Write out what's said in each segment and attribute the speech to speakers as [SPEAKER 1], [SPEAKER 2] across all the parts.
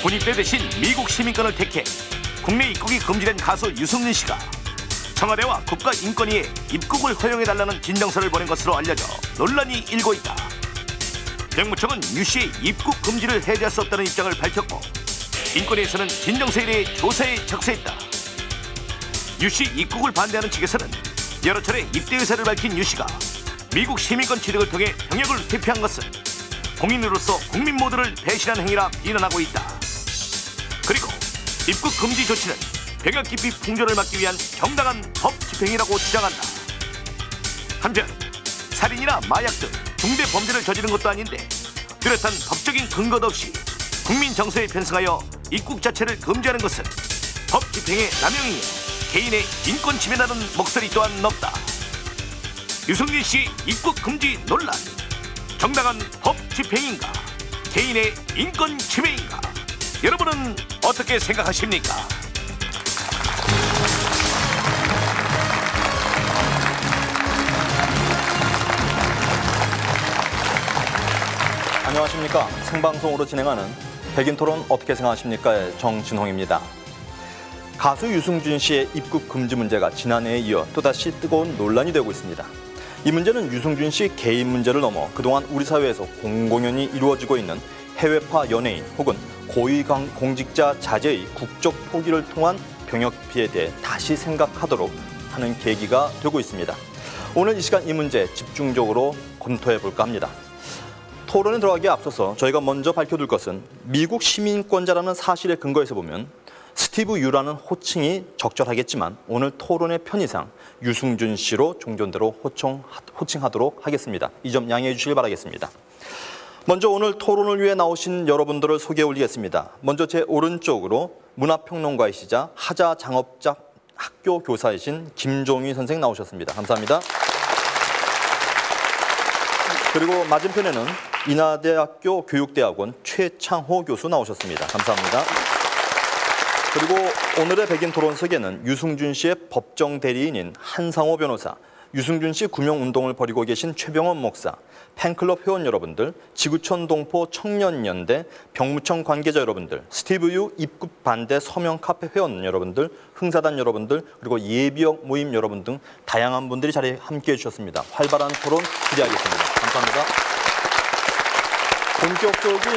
[SPEAKER 1] 군입대 대신 미국 시민권을 택해 국내 입국이 금지된 가수 유승준 씨가 청와대와 국가인권위에 입국을 허용해달라는 진정서를 보낸 것으로 알려져 논란이 일고 있다. 병무청은 유 씨의 입국 금지를 해제할 수 없다는 입장을 밝혔고 인권위에서는 진정서에 대해 조사에 착수했다. 유 씨 입국을 반대하는 측에서는 여러 차례 입대 의사를 밝힌 유 씨가 미국 시민권 취득을 통해 병역을 회피한 것은 공인으로서 국민 모두를 배신한 행위라 비난하고 있다. 그리고 입국 금지 조치는 병역 기피 풍조를 막기 위한 정당한 법 집행이라고 주장한다. 한편 살인이나 마약 등 중대 범죄를 저지른 것도 아닌데 뚜렷한 법적인 근거도 없이 국민 정서에 편승하여 입국 자체를 금지하는 것은 법 집행의 남용이며 개인의 인권 침해라는 목소리 또한 높다. 유승준 씨 입국 금지 논란, 정당한 법 집행인가, 개인의 인권 침해인가? 여러분은 어떻게 생각하십니까?
[SPEAKER 2] 안녕하십니까. 생방송으로 진행하는 백인토론 어떻게 생각하십니까의 정진홍입니다. 가수 유승준 씨의 입국 금지 문제가 지난해에 이어 또다시 뜨거운 논란이 되고 있습니다. 이 문제는 유승준 씨 개인 문제를 넘어 그동안 우리 사회에서 공공연히 이루어지고 있는 해외파 연예인 혹은 고위 공직자 자제의 국적 포기를 통한 병역 피해에 대해 다시 생각하도록 하는 계기가 되고 있습니다. 오늘 이 시간 이 문제 집중적으로 검토해 볼까 합니다. 토론에 들어가기에 앞서서 저희가 먼저 밝혀둘 것은 미국 시민권자라는 사실에 근거해서 보면 스티브 유라는 호칭이 적절하겠지만 오늘 토론의 편의상 유승준 씨로 종전대로 호칭하도록 하겠습니다. 이 점 양해해 주시길 바라겠습니다. 먼저 오늘 토론을 위해 나오신 여러분들을 소개해 올리겠습니다. 먼저 제 오른쪽으로 문화평론가이시자 하자 장업자 학교 교사이신 김종희 선생 나오셨습니다. 감사합니다. 그리고 맞은편에는 인하대학교 교육대학원 최창호 교수 나오셨습니다. 감사합니다. 그리고 오늘의 백인 토론석에는 유승준 씨의 법정 대리인인 한상호 변호사, 유승준 씨 구명운동을 벌이고 계신 최병원 목사, 팬클럽 회원 여러분들, 지구촌 동포 청년연대, 병무청 관계자 여러분들, 스티브 유 입국 반대 서명 카페 회원 여러분들, 흥사단 여러분들, 그리고 예비역 모임 여러분 등 다양한 분들이 자리에 함께해 주셨습니다. 활발한 토론 기대하겠습니다. 감사합니다. 본격적인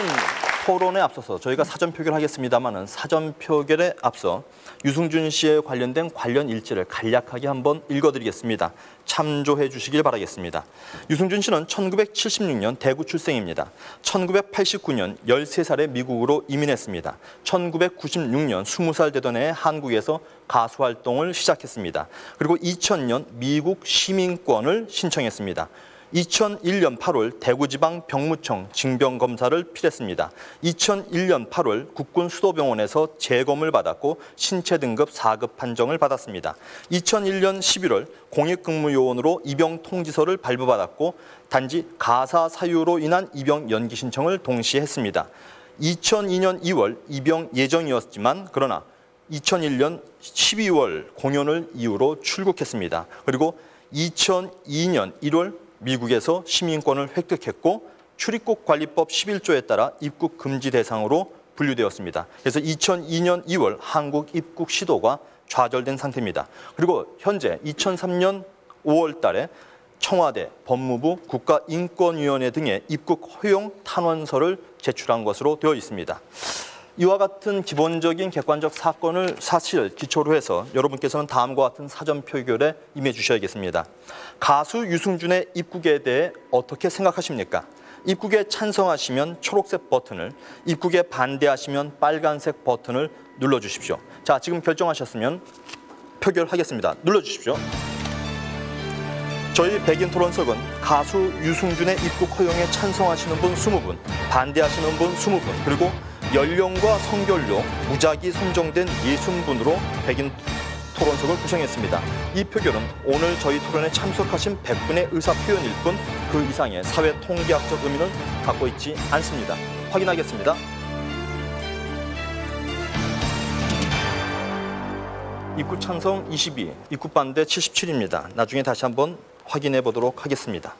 [SPEAKER 2] 토론에 앞서서 저희가 사전 표결하겠습니다마는 사전 표결에 앞서 유승준 씨에 관련된 관련 일지를 간략하게 한번 읽어드리겠습니다. 참조해 주시길 바라겠습니다. 유승준 씨는 1976년 대구 출생입니다. 1989년 13살에 미국으로 이민했습니다. 1996년 20살 되던 해에 한국에서 가수 활동을 시작했습니다. 그리고 2000년 미국 시민권을 신청했습니다. 2001년 8월 대구지방 병무청 징병검사를 필했습니다. 2001년 8월 국군 수도병원에서 재검을 받았고 신체 등급 4급 판정을 받았습니다. 2001년 11월 공익근무요원으로 입영 통지서를 발부받았고 단지 가사 사유로 인한 입영 연기 신청을 동시에 했습니다. 2002년 2월 입영 예정이었지만 그러나 2001년 12월 공연을 이유로 출국했습니다. 그리고 2002년 1월 미국에서 시민권을 획득했고 출입국 관리법 11조에 따라 입국 금지 대상으로 분류되었습니다. 그래서 2002년 2월 한국 입국 시도가 좌절된 상태입니다. 그리고 현재 2003년 5월 달에 청와대, 법무부, 국가인권위원회 등의 입국 허용 탄원서를 제출한 것으로 되어 있습니다. 이와 같은 기본적인 객관적 사실을 기초로 해서 여러분께서는 다음과 같은 사전 표결에 임해 주셔야겠습니다. 가수 유승준의 입국에 대해 어떻게 생각하십니까? 입국에 찬성하시면 초록색 버튼을, 입국에 반대하시면 빨간색 버튼을 눌러주십시오. 자, 지금 결정하셨으면 표결하겠습니다. 눌러주십시오. 저희 백인 토론석은 가수 유승준의 입국 허용에 찬성하시는 분 20분, 반대하시는 분 20분, 그리고 연령과 성별로 무작위 선정된 60분으로 백인 토론석을 구성했습니다. 이 표결은 오늘 저희 토론에 참석하신 100분의 의사 표현일 뿐 그 이상의 사회 통계학적 의미는 갖고 있지 않습니다. 확인하겠습니다. 입국 찬성 22, 입국 반대 77입니다. 나중에 다시 한번 확인해 보도록 하겠습니다.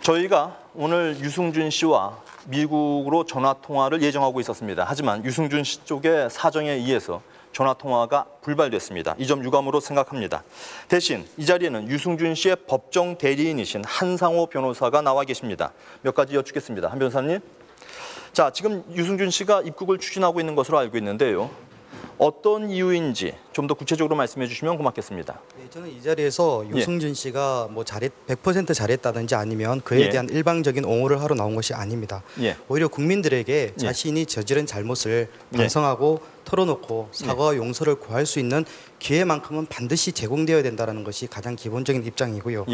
[SPEAKER 2] 저희가 오늘 유승준 씨와 미국으로 전화 통화를 예정하고 있었습니다. 하지만 유승준 씨 쪽의 사정에 의해서 전화 통화가 불발됐습니다. 이 점 유감으로 생각합니다. 대신 이 자리에는 유승준 씨의 법정 대리인이신 한상호 변호사가 나와 계십니다. 몇 가지 여쭙겠습니다. 한 변호사님. 자, 지금 유승준 씨가 입국을 추진하고 있는 것으로 알고 있는데요. 어떤 이유인지 좀 더 구체적으로 말씀해 주시면 고맙겠습니다.
[SPEAKER 3] 네, 저는 이 자리에서 유승준 씨가 뭐 100% 잘했다든지 아니면 그에 대한 일방적인 옹호를 하러 나온 것이 아닙니다. 오히려 국민들에게 자신이 저지른 잘못을 반성하고 털어놓고 사과와 용서를 구할 수 있는 기회만큼은 반드시 제공되어야 된다는 것이 가장 기본적인 입장이고요.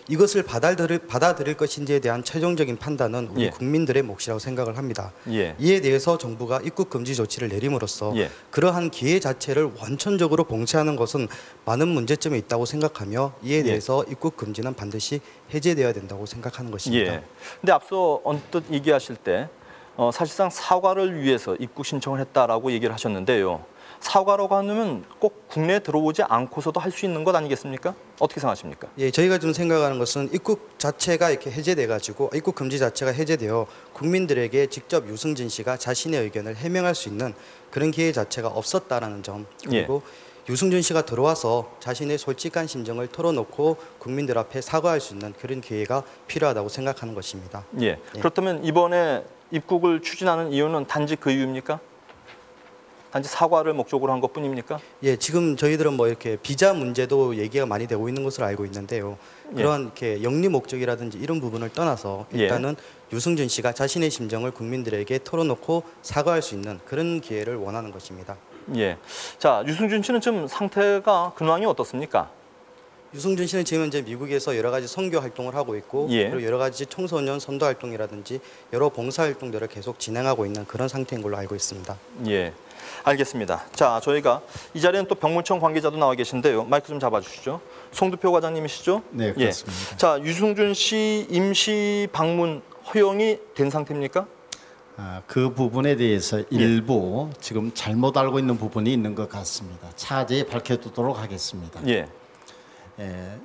[SPEAKER 3] 이것을 받아들일 것인지에 대한 최종적인 판단은 우리 국민들의 몫이라고 생각을 합니다. 이에 대해서 정부가 입국 금지 조치를 내림으로써 그러한 기회 자체를 원천적으로 봉쇄하는 것은 많은 문제점이 있다고 생각하며 이에 대해서 입국 금지는 반드시 해제되어야 된다고 생각하는 것입니다.
[SPEAKER 2] 근데 앞서 언뜻 얘기하실 때 사실상 사과를 위해서 입국 신청을 했다라고 얘기를 하셨는데요. 사과라고 하면 꼭 국내에 들어오지 않고서도 할 수 있는 것 아니겠습니까? 어떻게 생각하십니까?
[SPEAKER 3] 예, 저희가 좀 생각하는 것은 입국 자체가 이렇게 해제돼가지고 입국 금지 자체가 해제되어 국민들에게 직접 유승준 씨가 자신의 의견을 해명할 수 있는 그런 기회 자체가 없었다라는 점, 그리고 유승준 씨가 들어와서 자신의 솔직한 심정을 털어놓고 국민들 앞에 사과할 수 있는 그런 기회가 필요하다고 생각하는 것입니다.
[SPEAKER 2] 그렇다면 이번에 입국을 추진하는 이유는 단지 그 이유입니까? 단지 사과를 목적으로 한 것뿐입니까?
[SPEAKER 3] 예, 지금 저희들은 뭐 이렇게 비자 문제도 얘기가 많이 되고 있는 것으로 알고 있는데요. 그러한 이렇게 영리 목적이라든지 이런 부분을 떠나서 일단은 유승준 씨가 자신의 심정을 국민들에게 털어놓고 사과할 수 있는 그런 기회를 원하는 것입니다.
[SPEAKER 2] 자, 유승준 씨는 지금 상태가 근황이 어떻습니까?
[SPEAKER 3] 유승준 씨는 지금 현재 미국에서 여러 가지 선교 활동을 하고 있고 그리고 여러 가지 청소년 선도 활동이라든지 여러 봉사 활동들을 계속 진행하고 있는 그런 상태인 걸로 알고 있습니다.
[SPEAKER 2] 알겠습니다. 자, 저희가 이 자리에는 또 병무청 관계자도 나와 계신데요. 마이크 좀 잡아주시죠. 송두표 과장님이시죠?
[SPEAKER 4] 네, 그렇습니다.
[SPEAKER 2] 자, 유승준 씨 임시 방문 허용이 된 상태입니까?
[SPEAKER 4] 그 부분에 대해서 일부 지금 잘못 알고 있는 부분이 있는 것 같습니다. 차제에 밝혀두도록 하겠습니다.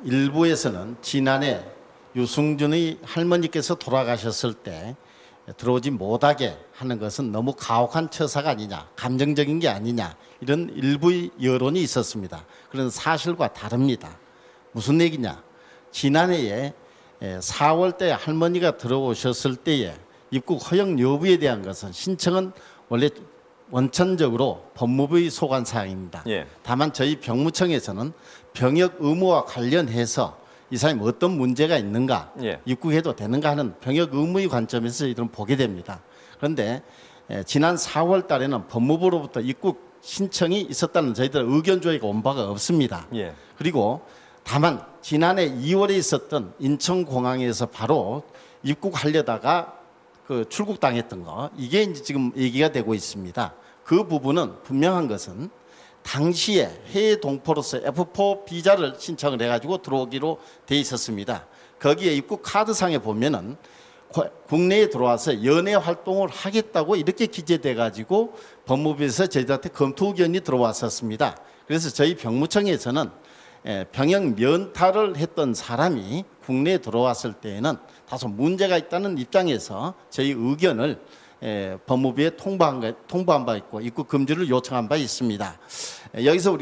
[SPEAKER 4] 일부에서는 지난해 유승준의 할머니께서 돌아가셨을 때 들어오지 못하게 하는 것은 너무 가혹한 처사가 아니냐, 감정적인 게 아니냐, 이런 일부의 여론이 있었습니다. 그런 사실과 다릅니다. 무슨 얘기냐? 지난해에 4월 때 할머니가 들어오셨을 때에 입국 허용 여부에 대한 것은 신청은 원래 원천적으로 법무부의 소관 사항입니다. 다만 저희 병무청에서는 병역 의무와 관련해서 이 사람이 어떤 문제가 있는가, 입국해도 되는가 하는 병역 의무의 관점에서 저희들은 보게 됩니다. 그런데 지난 4월 달에는 법무부로부터 입국 신청이 있었다는 저희들 의견 조회가 온 바가 없습니다. 그리고 다만 지난해 2월에 있었던 인천공항에서 바로 입국하려다가 그 출국당했던 거, 이게 이제 지금 얘기가 되고 있습니다. 그 부분은 분명한 것은 당시에 해외 동포로서 F4 비자를 신청을 해가지고 들어오기로 돼 있었습니다. 거기에 입국 카드상에 보면은 국내에 들어와서 연애 활동을 하겠다고 이렇게 기재돼가지고 법무부에서 저희들한테 검토 의견이 들어왔었습니다. 그래서 저희 병무청에서는 병역 면탈을 했던 사람이 국내에 들어왔을 때에는 다소 문제가 있다는 입장에서 저희 의견을 법무부에 통보한 바 있고 입국 금지를 요청한 바 있습니다. 여기서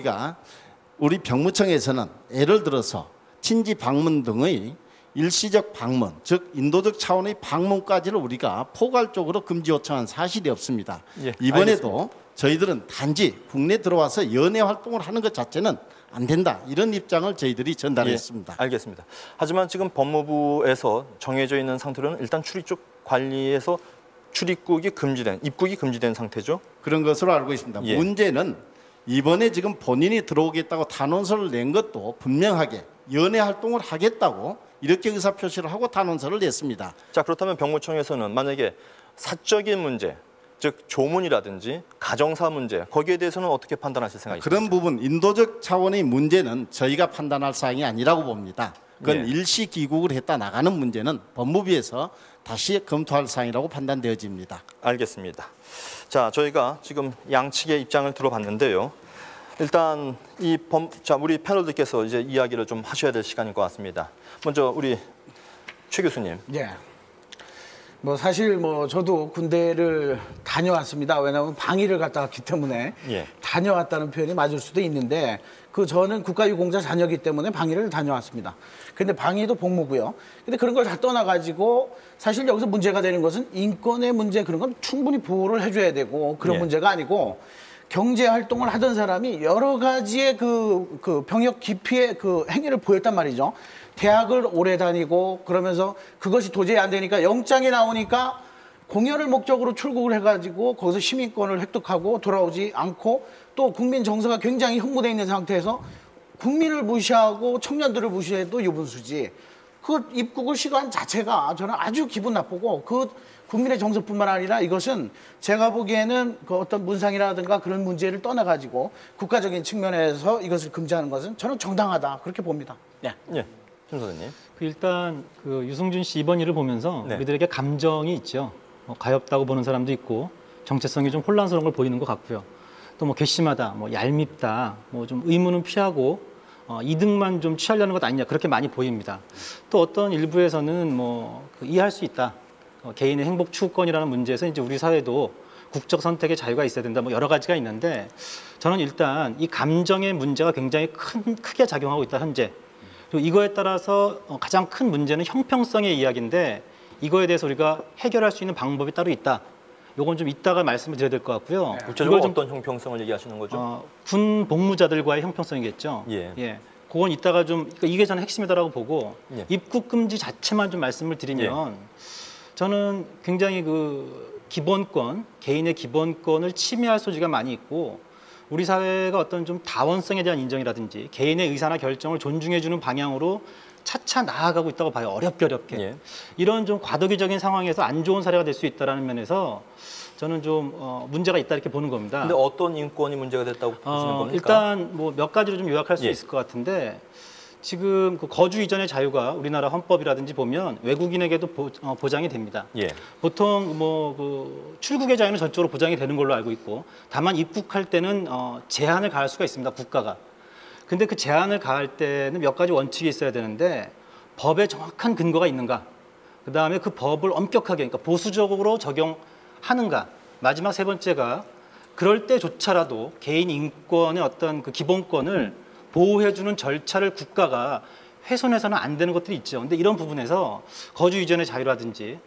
[SPEAKER 4] 우리 병무청에서는 예를 들어서 친지 방문 등의 일시적 방문, 즉 인도적 차원의 방문까지를 우리가 포괄적으로 금지 요청한 사실이 없습니다. 이번에도 알겠습니다. 저희들은 단지 국내 들어와서 연애 활동을 하는 것 자체는 안 된다, 이런 입장을 저희들이 전달했습니다.
[SPEAKER 2] 알겠습니다. 하지만 지금 법무부에서 정해져 있는 상태로는 일단 출입국 관리에서 출입국이 금지된, 입국이 금지된 상태죠?
[SPEAKER 4] 그런 것으로 알고 있습니다. 문제는 이번에 지금 본인이 들어오겠다고 단원서를 낸 것도 분명하게 연애 활동을 하겠다고 이렇게 의사표시를 하고 단원서를 냈습니다.
[SPEAKER 2] 자, 그렇다면 병무청에서는 만약에 사적인 문제, 즉 조문이라든지 가정사 문제, 거기에 대해서는 어떻게 판단하실 생각이십니까?
[SPEAKER 4] 그런 부분, 인도적 차원의 문제는 저희가 판단할 사항이 아니라고 봅니다. 그건 일시 귀국을 했다 나가는 문제는 법무부에서 다시 검토할 사항이라고 판단되어집니다.
[SPEAKER 2] 알겠습니다. 자, 저희가 지금 양측의 입장을 들어봤는데요. 일단 우리 패널들께서 이제 이야기를 좀 하셔야 될 시간인 것 같습니다. 먼저 우리 최 교수님.
[SPEAKER 5] 뭐 사실 뭐 저도 군대를 다녀왔습니다. 왜냐하면 방위를 갔다 왔기 때문에
[SPEAKER 2] 예.
[SPEAKER 5] 다녀왔다는 표현이 맞을 수도 있는데 저는 국가유공자 자녀이기 때문에 방위를 다녀왔습니다. 근데 방위도 복무고요. 근데 그런 걸 다 떠나가지고 사실 여기서 문제가 되는 것은 인권의 문제 그런 건 충분히 보호를 해줘야 되고 그런
[SPEAKER 2] 예.
[SPEAKER 5] 문제가 아니고 경제 활동을 하던 사람이 여러 가지의 그 병역 기피의 그 행위를 보였단 말이죠. 대학을 오래 다니고 그러면서 그것이 도저히 안 되니까 영장이 나오니까 공연을 목적으로 출국을 해가지고 거기서 시민권을 획득하고 돌아오지 않고 또 국민 정서가 굉장히 흠모되어 있는 상태에서 국민을 무시하고 청년들을 무시해도 유분수지. 그 입국을 시도한 자체가 저는 아주 기분 나쁘고 그 국민의 정서뿐만 아니라 이것은 제가 보기에는 그 어떤 문상이라든가 그런 문제를 떠나가지고 국가적인 측면에서 이것을 금지하는 것은 저는 정당하다 그렇게 봅니다. 네.
[SPEAKER 2] 예. 심 소장님.
[SPEAKER 6] 일단 그 유승준 씨 이번 일을 보면서
[SPEAKER 2] 네.
[SPEAKER 6] 우리들에게 감정이 있죠. 가엾다고 보는 사람도 있고 정체성이 좀 혼란스러운 걸 보이는 것 같고요. 또 뭐 괘씸하다, 뭐 얄밉다, 뭐 좀 의무는 피하고 이득만 좀 취하려는 것 아니냐 그렇게 많이 보입니다. 또 어떤 일부에서는 뭐 이해할 수 있다. 개인의 행복 추구권이라는 문제에서 이제 우리 사회도 국적 선택의 자유가 있어야 된다. 뭐 여러 가지가 있는데 저는 일단 이 감정의 문제가 굉장히 크게 작용하고 있다 현재. 그리고 이거에 따라서 가장 큰 문제는 형평성의 이야기인데 이거에 대해서 우리가 해결할 수 있는 방법이 따로 있다. 요건 좀 이따가 말씀을 드려야 될 것 같고요.
[SPEAKER 2] 구체적으로 어떤 형평성을 얘기하시는 거죠?
[SPEAKER 6] 군 복무자들과의 형평성이겠죠.
[SPEAKER 2] 예.
[SPEAKER 6] 그건 이따가 좀 이게 저는 핵심이다라고 보고
[SPEAKER 2] 예.
[SPEAKER 6] 입국 금지 자체만 좀 말씀을 드리면 저는 굉장히 그 기본권, 개인의 기본권을 침해할 소지가 많이 있고 우리 사회가 어떤 좀 다원성에 대한 인정이라든지 개인의 의사나 결정을 존중해주는 방향으로 차차 나아가고 있다고 봐요. 어렵게.
[SPEAKER 2] 예.
[SPEAKER 6] 이런 좀 과도기적인 상황에서 안 좋은 사례가 될 수 있다는 면에서 저는 좀 문제가 있다 이렇게 보는 겁니다.
[SPEAKER 2] 근데 어떤 인권이 문제가 됐다고 보시는 겁니까?
[SPEAKER 6] 일단 뭐 몇 가지로 좀 요약할 수
[SPEAKER 2] 예.
[SPEAKER 6] 있을 것 같은데 지금 그 거주 이전의 자유가 우리나라 헌법이라든지 보면 외국인에게도 보장이 됩니다.
[SPEAKER 2] 예.
[SPEAKER 6] 보통 뭐 그 출국의 자유는 전적으로 보장이 되는 걸로 알고 있고 다만 입국할 때는 제한을 가할 수가 있습니다. 국가가. 근데 그 제한을 가할 때는 몇 가지 원칙이 있어야 되는데 법에 정확한 근거가 있는가? 그다음에 그 법을 엄격하게 그러니까 보수적으로 적용하는가? 마지막 세 번째가 그럴 때조차라도 개인 인권의 어떤 그 기본권을 보호해주는 절차를 국가가 훼손해서는 안 되는 것들이 있죠. 근데 이런 부분에서 거주 이전의 자유라든지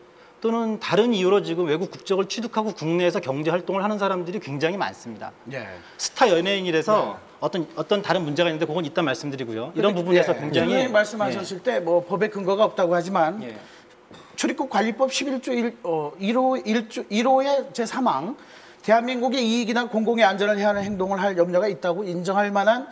[SPEAKER 6] 또는 다른 이유로 지금 외국 국적을 취득하고 국내에서 경제 활동을 하는 사람들이 굉장히 많습니다.
[SPEAKER 5] 예.
[SPEAKER 6] 스타 연예인이라서 어떤 다른 문제가 있는데 그건 이따 말씀드리고요. 이런 부분에서 굉장히
[SPEAKER 5] 선생님 말씀하셨을 때 뭐 법에 근거가 없다고 하지만 출입국 관리법 11조 1호의 제3항 대한민국의 이익이나 공공의 안전을 해하는 행동을 할 염려가 있다고 인정할 만한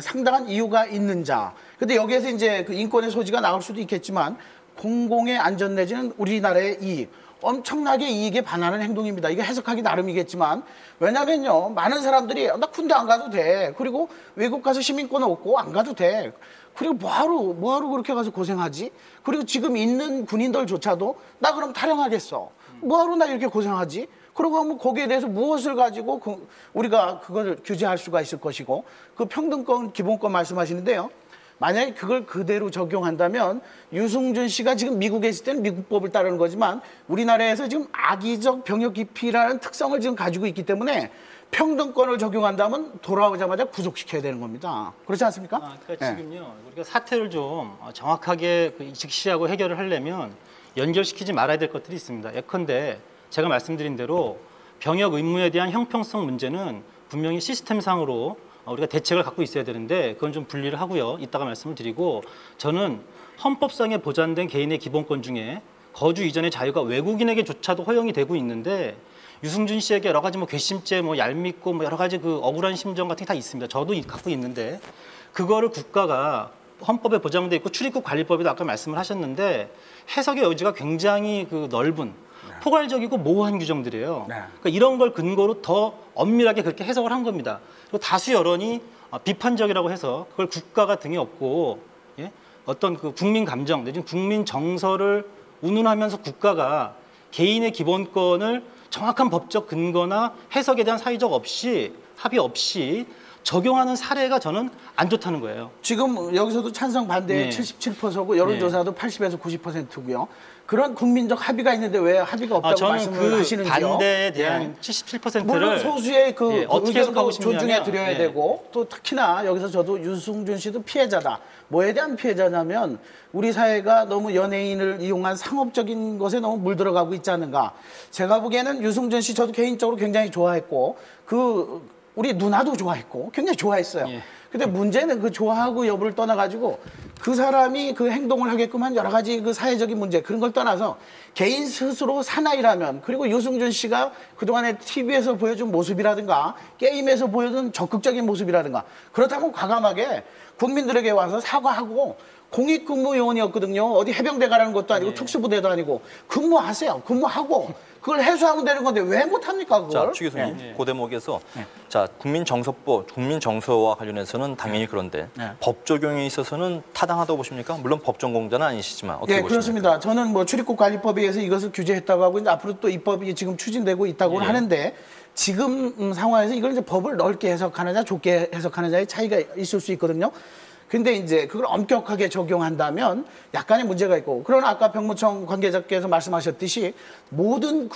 [SPEAKER 5] 상당한 이유가 있는 자. 근데 여기에서 이제 그 인권의 소지가 나올 수도 있겠지만 공공의 안전 내지는 우리나라의 이익, 엄청나게 이익에 반하는 행동입니다. 이게 해석하기 나름이겠지만 왜냐면요 많은 사람들이 나 군대 안 가도 돼. 그리고 외국 가서 시민권 얻고 안 가도 돼. 그리고 뭐하러 그렇게 가서 고생하지? 그리고 지금 있는 군인들조차도 나 그럼 탈영하겠어. 뭐하러 나 이렇게 고생하지? 그러고 하면 거기에 대해서 무엇을 가지고 우리가 그걸 규제할 수가 있을 것이고 그 평등권, 기본권 말씀하시는데요. 만약에 그걸 그대로 적용한다면 유승준 씨가 지금 미국에 있을 때는 미국 법을 따르는 거지만 우리나라에서 지금 악의적 병역 기피라는 특성을 지금 가지고 있기 때문에 평등권을 적용한다면 돌아오자마자 구속시켜야 되는 겁니다. 그렇지 않습니까?
[SPEAKER 6] 그러니까 지금요 우리가 사태를 좀 정확하게 직시하고 해결을 하려면 연결시키지 말아야 될 것들이 있습니다. 예컨대 제가 말씀드린 대로 병역 의무에 대한 형평성 문제는 분명히 시스템상으로 우리가 대책을 갖고 있어야 되는데 그건 좀 분리를 하고요. 이따가 말씀을 드리고 저는 헌법상에 보장된 개인의 기본권 중에 거주 이전의 자유가 외국인에게조차도 허용이 되고 있는데 유승준 씨에게 여러 가지 뭐 괘씸죄, 뭐 얄밉고 뭐 여러 가지 그 억울한 심정 같은 게 다 있습니다. 저도 갖고 있는데 그거를 국가가 헌법에 보장돼 있고 출입국 관리법에도 아까 말씀을 하셨는데 해석의 여지가 굉장히 그 넓은 포괄적이고 모호한 규정들이에요. 그러니까 이런 걸 근거로 더 엄밀하게 그렇게 해석을 한 겁니다. 그리고 다수 여론이 비판적이라고 해서 그걸 국가가 등에 업고 어떤 그 국민 감정 내지는 국민 정서를 운운하면서 국가가 개인의 기본권을 정확한 법적 근거나 해석에 대한 사회적 합의 없이 적용하는 사례가 저는 안 좋다는 거예요.
[SPEAKER 5] 지금 여기서도 찬성 반대 77%고 여론조사도 80에서 90%고요. 그런 국민적 합의가 있는데 왜 합의가 없다고
[SPEAKER 6] 저는
[SPEAKER 5] 말씀을
[SPEAKER 6] 그
[SPEAKER 5] 하시는지요?
[SPEAKER 6] 반대에 대한 77%를
[SPEAKER 5] 물론 소수의 그
[SPEAKER 6] 어떻게 해석하고 싶냐면
[SPEAKER 5] 존중해 드려야 되고 또 특히나 여기서 저도 유승준 씨도 피해자다. 뭐에 대한 피해자냐면 우리 사회가 너무 연예인을 이용한 상업적인 것에 너무 물들어가고 있지 않은가. 제가 보기에는 유승준 씨 저도 개인적으로 굉장히 좋아했고 우리 누나도 좋아했고 굉장히 좋아했어요. 근데 문제는 그 좋아하고 여부를 떠나가지고 그 사람이 그 행동을 하게끔 한 여러 가지 그 사회적인 문제 그런 걸 떠나서 개인 스스로 사나이라면 그리고 유승준 씨가 그동안에 TV에서 보여준 모습이라든가 게임에서 보여준 적극적인 모습이라든가 그렇다면 과감하게 국민들에게 와서 사과하고 공익근무요원이었거든요. 어디 해병대 가라는 것도 아니고 특수부대도 아니고 근무하세요. 근무하고 그걸 해소하면 되는 건데 왜 못합니까 그걸?
[SPEAKER 2] 자, 추 교수님, 그 대목에서 자 국민정서법, 국민정서와 관련해서는 당연히 그런데 법 적용에 있어서는 타당하다고 보십니까? 물론 법 전공자는 아니시지만 어떻게 보십니까?
[SPEAKER 5] 그렇습니다. 저는 뭐 출입국관리법에 의해서 이것을 규제했다고 하고 이제 앞으로 또 입법이 지금 추진되고 있다고 하는데 지금 상황에서 이걸 이제 법을 넓게 해석하느냐 좁게 해석하느냐의 차이가 있을 수 있거든요. 근데 이제 그걸 엄격하게 적용한다면 약간의 문제가 있고 그러나 아까 병무청 관계자께서 말씀하셨듯이 모든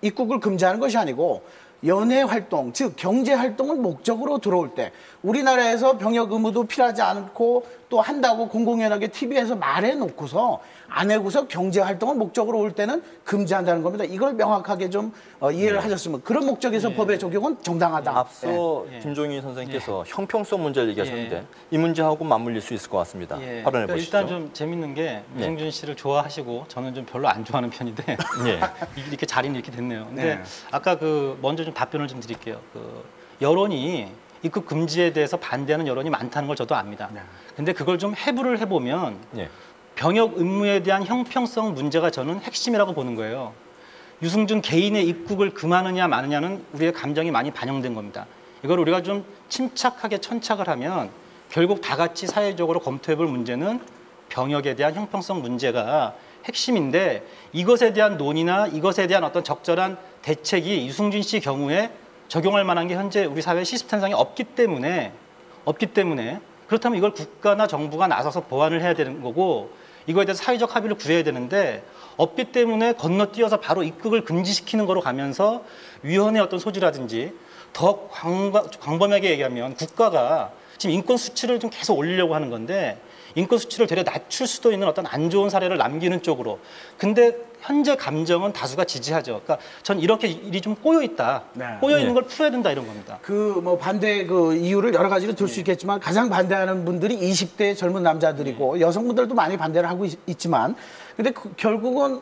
[SPEAKER 5] 입국을 금지하는 것이 아니고 연예 활동, 즉 경제 활동을 목적으로 들어올 때 우리나라에서 병역 의무도 필요하지 않고 또 한다고 공공연하게 TV에서 말해놓고서 안 해고서 경제 활동을 목적으로 올 때는 금지한다는 겁니다. 이걸 명확하게 좀 이해를 하셨으면 그런 목적에서 법의 적용은 정당하다.
[SPEAKER 2] 앞서 김종인 선생님께서 형평성 문제를 얘기하셨는데 이 문제하고 맞물릴 수 있을 것 같습니다. 발언해
[SPEAKER 6] 그러니까
[SPEAKER 2] 보시죠.
[SPEAKER 6] 일단 좀 재밌는 게 유승준 씨를 좋아하시고 저는 좀 별로 안 좋아하는 편인데 이렇게 자리는 이렇게 됐네요. 근데 아까 먼저 좀 답변을 좀 드릴게요. 여론이 입국 금지에 대해서 반대하는 여론이 많다는 걸 저도 압니다. 근데 그걸 좀 해부를 해보면 병역 의무에 대한 형평성 문제가 저는 핵심이라고 보는 거예요. 유승준 개인의 입국을 금하느냐 마느냐는 우리의 감정이 많이 반영된 겁니다. 이걸 우리가 좀 침착하게 천착을 하면 결국 다 같이 사회적으로 검토해볼 문제는 병역에 대한 형평성 문제가 핵심인데 이것에 대한 논의나 이것에 대한 어떤 적절한 대책이 유승준 씨 경우에 적용할 만한 게 현재 우리 사회 시스템상에 없기 때문에 그렇다면 이걸 국가나 정부가 나서서 보완을 해야 되는 거고 이거에 대해서 사회적 합의를 구해야 되는데 없기 때문에 건너뛰어서 바로 입국을 금지시키는 거로 가면서 위헌의 어떤 소지라든지 더 광범위하게 얘기하면 국가가 지금 인권 수치를 좀 계속 올리려고 하는 건데 인권 수치를 되려 낮출 수도 있는 어떤 안 좋은 사례를 남기는 쪽으로. 근데 현재 감정은 다수가 지지하죠. 그러니까 전 이렇게 일이 좀 꼬여 있다. 꼬여 있는 걸 풀어야 된다 이런 겁니다.
[SPEAKER 5] 반대 이유를 여러 가지로 들 수 있겠지만 가장 반대하는 분들이 20대 젊은 남자들이고 여성분들도 많이 반대를 하고 있지만 근데 결국은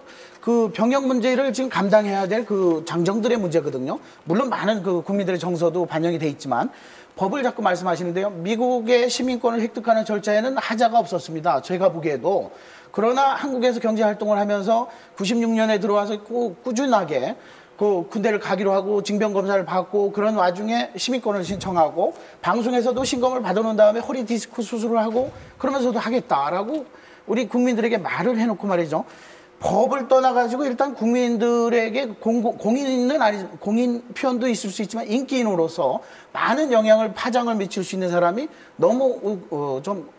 [SPEAKER 5] 병역 문제를 지금 감당해야 될 장정들의 문제거든요. 물론 많은 국민들의 정서도 반영이 돼 있지만 법을 자꾸 말씀하시는데요. 미국의 시민권을 획득하는 절차에는 하자가 없었습니다. 제가 보기에도. 그러나 한국에서 경제활동을 하면서 96년에 들어와서 꾸준하게 군대를 가기로 하고 징병검사를 받고 그런 와중에 시민권을 신청하고 방송에서도 신검을 받아놓은 다음에 허리 디스크 수술을 하고 그러면서도 하겠다라고 우리 국민들에게 말을 해놓고 말이죠. 법을 떠나가지고 일단 국민들에게 공인 표현도 있을 수 있지만 인기인으로서 많은 파장을 미칠 수 있는 사람이 너무 좀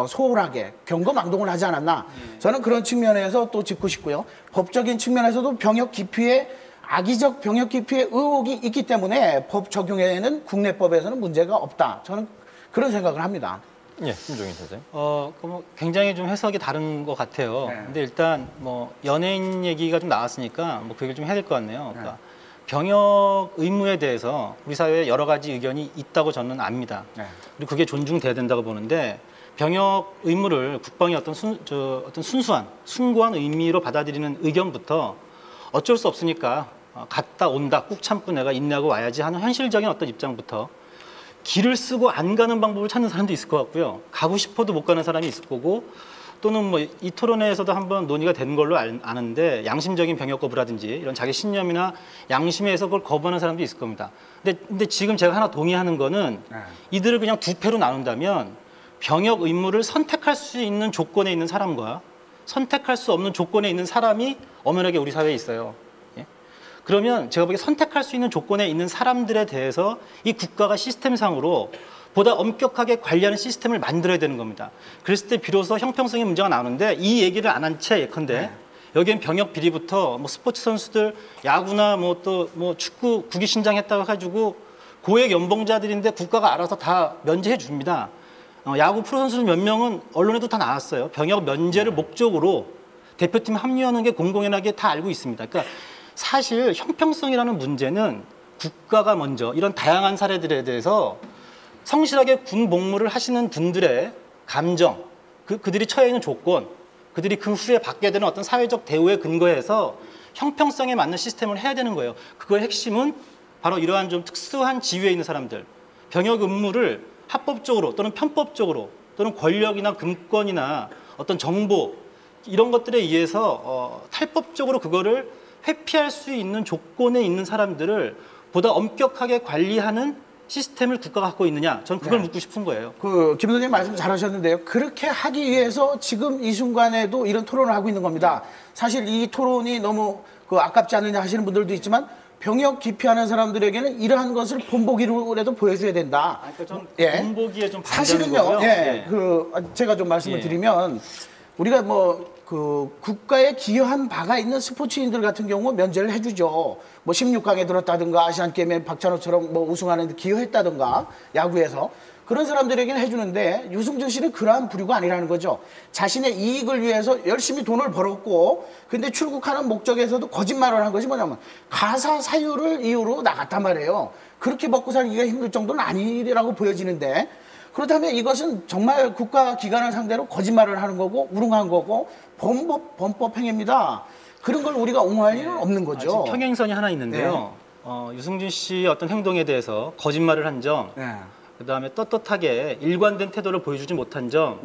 [SPEAKER 5] 소홀하게 경거망동을 하지 않았나. 저는 그런 측면에서 또 짚고 싶고요. 법적인 측면에서도 악의적 병역 기피의 의혹이 있기 때문에 법 적용에는 국내법에서는 문제가 없다. 저는 그런 생각을 합니다.
[SPEAKER 2] 김종인 선생님.
[SPEAKER 6] 굉장히 좀 해석이 다른 것 같아요. 근데 일단 연예인 얘기가 좀 나왔으니까 그 얘기를 좀 해야 될 것 같네요. 그러니까 병역 의무에 대해서 우리 사회에 여러 가지 의견이 있다고 저는 압니다. 그리고 그게 존중돼야 된다고 보는데 병역 의무를 국방의 어떤 순수한, 숭고한 의미로 받아들이는 의견부터 어쩔 수 없으니까 갔다 온다, 꾹 참고 내가 인내하고 와야지 하는 현실적인 어떤 입장부터 길을 쓰고 안 가는 방법을 찾는 사람도 있을 것 같고요. 가고 싶어도 못 가는 사람이 있을 거고 또는 이 토론회에서도 한번 논의가 된 걸로 아는데 양심적인 병역 거부라든지 이런 자기 신념이나 양심에서 그걸 거부하는 사람도 있을 겁니다. 근데 지금 제가 하나 동의하는 거는 이들을 그냥 두 패로 나눈다면 병역 의무를 선택할 수 있는 조건에 있는 사람과 선택할 수 없는 조건에 있는 사람이 엄연하게 우리 사회에 있어요. 그러면 제가 보기에 선택할 수 있는 조건에 있는 사람들에 대해서 이 국가가 시스템상으로 보다 엄격하게 관리하는 시스템을 만들어야 되는 겁니다. 그랬을 때 비로소 형평성의 문제가 나오는데 이 얘기를 안 한 채 예컨대 여기엔 병역 비리부터 뭐 스포츠 선수들 야구나 뭐 또 뭐 축구 국위 신장했다고 해가지고 고액 연봉자들인데 국가가 알아서 다 면제해 줍니다. 야구 프로 선수들 몇 명은 언론에도 다 나왔어요. 병역 면제를 목적으로 대표팀 합류하는 게 공공연하게 다 알고 있습니다. 그러니까 사실 형평성이라는 문제는 국가가 먼저 이런 다양한 사례들에 대해서 성실하게 군 복무를 하시는 분들의 감정, 그들이 처해 있는 조건, 그들이 그 후에 받게 되는 어떤 사회적 대우에 근거해서 형평성에 맞는 시스템을 해야 되는 거예요. 그거의 핵심은 바로 이러한 좀 특수한 지위에 있는 사람들, 병역 의무를 합법적으로 또는 편법적으로 또는 권력이나 금권이나 어떤 정보 이런 것들에 의해서 탈법적으로 그거를 회피할 수 있는 조건에 있는 사람들을 보다 엄격하게 관리하는 시스템을 국가가 갖고 있느냐? 저는 그걸 묻고 싶은 거예요.
[SPEAKER 5] 김 선생님 말씀 잘하셨는데요. 그렇게 하기 위해서 지금 이 순간에도 이런 토론을 하고 있는 겁니다. 사실 이 토론이 너무 아깝지 않느냐 하시는 분들도 있지만 병역 기피하는 사람들에게는 이러한 것을 본보기로라도 보여줘야 된다.
[SPEAKER 6] 그러니까 좀
[SPEAKER 5] 예.
[SPEAKER 6] 본보기에 좀
[SPEAKER 5] 사실은요.
[SPEAKER 6] 반대하는 거고요.
[SPEAKER 5] 예. 제가 좀 말씀을 드리면 우리가 국가에 기여한 바가 있는 스포츠인들 같은 경우 면제를 해주죠. 16강에 들었다든가 아시안게임에 박찬호처럼 우승하는 데 기여했다든가 야구에서 그런 사람들에게는 해주는데 유승준 씨는 그러한 부류가 아니라는 거죠. 자신의 이익을 위해서 열심히 돈을 벌었고 근데 출국하는 목적에서도 거짓말을 한 것이 뭐냐면 가사 사유를 이유로 나갔단 말이에요. 그렇게 먹고 살기가 힘들 정도는 아니라고 보여지는데 그렇다면 이것은 정말 국가 기관을 상대로 거짓말을 하는 거고 우롱한 거고 범법 행위입니다. 그런 걸 우리가 옹호할 일은 없는 거죠.
[SPEAKER 6] 지금 평행선이 하나 있는데요. 유승준 씨의 어떤 행동에 대해서 거짓말을 한 점, 그다음에 떳떳하게 일관된 태도를 보여주지 못한 점,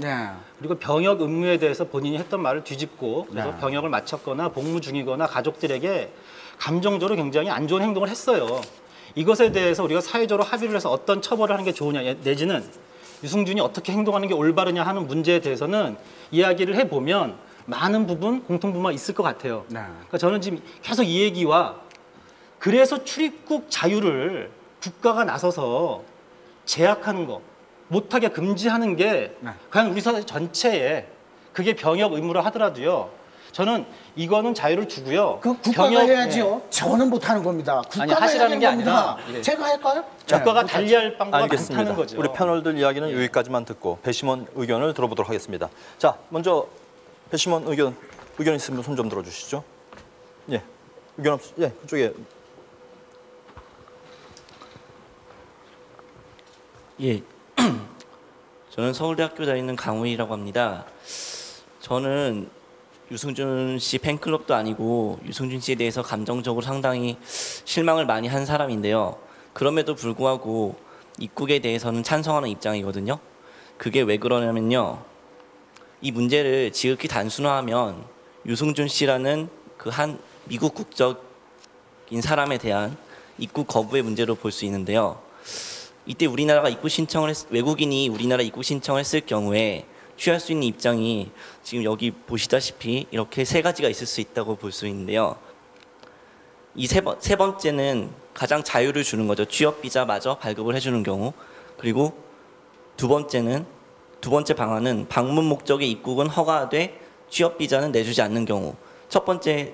[SPEAKER 6] 그리고 병역 의무에 대해서 본인이 했던 말을 뒤집고 그래서 병역을 마쳤거나 복무 중이거나 가족들에게 감정적으로 굉장히 안 좋은 행동을 했어요. 이것에 대해서 우리가 사회적으로 합의를 해서 어떤 처벌을 하는 게 좋으냐 내지는 유승준이 어떻게 행동하는 게 올바르냐 하는 문제에 대해서는 이야기를 해보면 많은 부분 공통분모가 있을 것 같아요. 그러니까 저는 지금 계속 이 얘기와 그래서 출입국 자유를 국가가 나서서 제약하는 거, 못하게 금지하는 게 과연 우리 사회 전체에 그게 병역 의무라 하더라도요. 저는 이거는 자유를 주고요.
[SPEAKER 5] 국가가 해야지요. 저는 못하는 겁니다. 국가가
[SPEAKER 6] 하시라는 게
[SPEAKER 5] 겁니다.
[SPEAKER 6] 아니라
[SPEAKER 5] 제가 할까요?
[SPEAKER 6] 국가가 달리할 방법이
[SPEAKER 2] 알겠습니다.
[SPEAKER 6] 많다는 거죠.
[SPEAKER 2] 우리 패널들 이야기는 여기까지만 듣고 배심원 의견을 들어보도록 하겠습니다. 자, 먼저 배심원 의견 있으면 손 좀 들어주시죠. 예, 의견 없, 예, 그쪽에.
[SPEAKER 7] 예, 저는 서울대학교 다니는 강훈이라고 합니다. 저는 유승준 씨 팬클럽도 아니고 유승준 씨에 대해서 감정적으로 상당히 실망을 많이 한 사람인데요. 그럼에도 불구하고 입국에 대해서는 찬성하는 입장이거든요. 그게 왜 그러냐면요. 이 문제를 지극히 단순화하면 유승준 씨라는 그 한 미국 국적인 사람에 대한 입국 거부의 문제로 볼 수 있는데요. 이때 우리나라가 입국 신청을 외국인이 우리나라 입국 신청을 했을 경우에 취할 수 있는 입장이 지금 여기 보시다시피 이렇게 세 가지가 있을 수 있다고 볼 수 있는데요. 이 세 번째는 가장 자유를 주는 거죠. 취업 비자마저 발급을 해주는 경우. 그리고 두 번째 방안은 방문 목적의 입국은 허가돼 취업 비자는 내주지 않는 경우. 첫 번째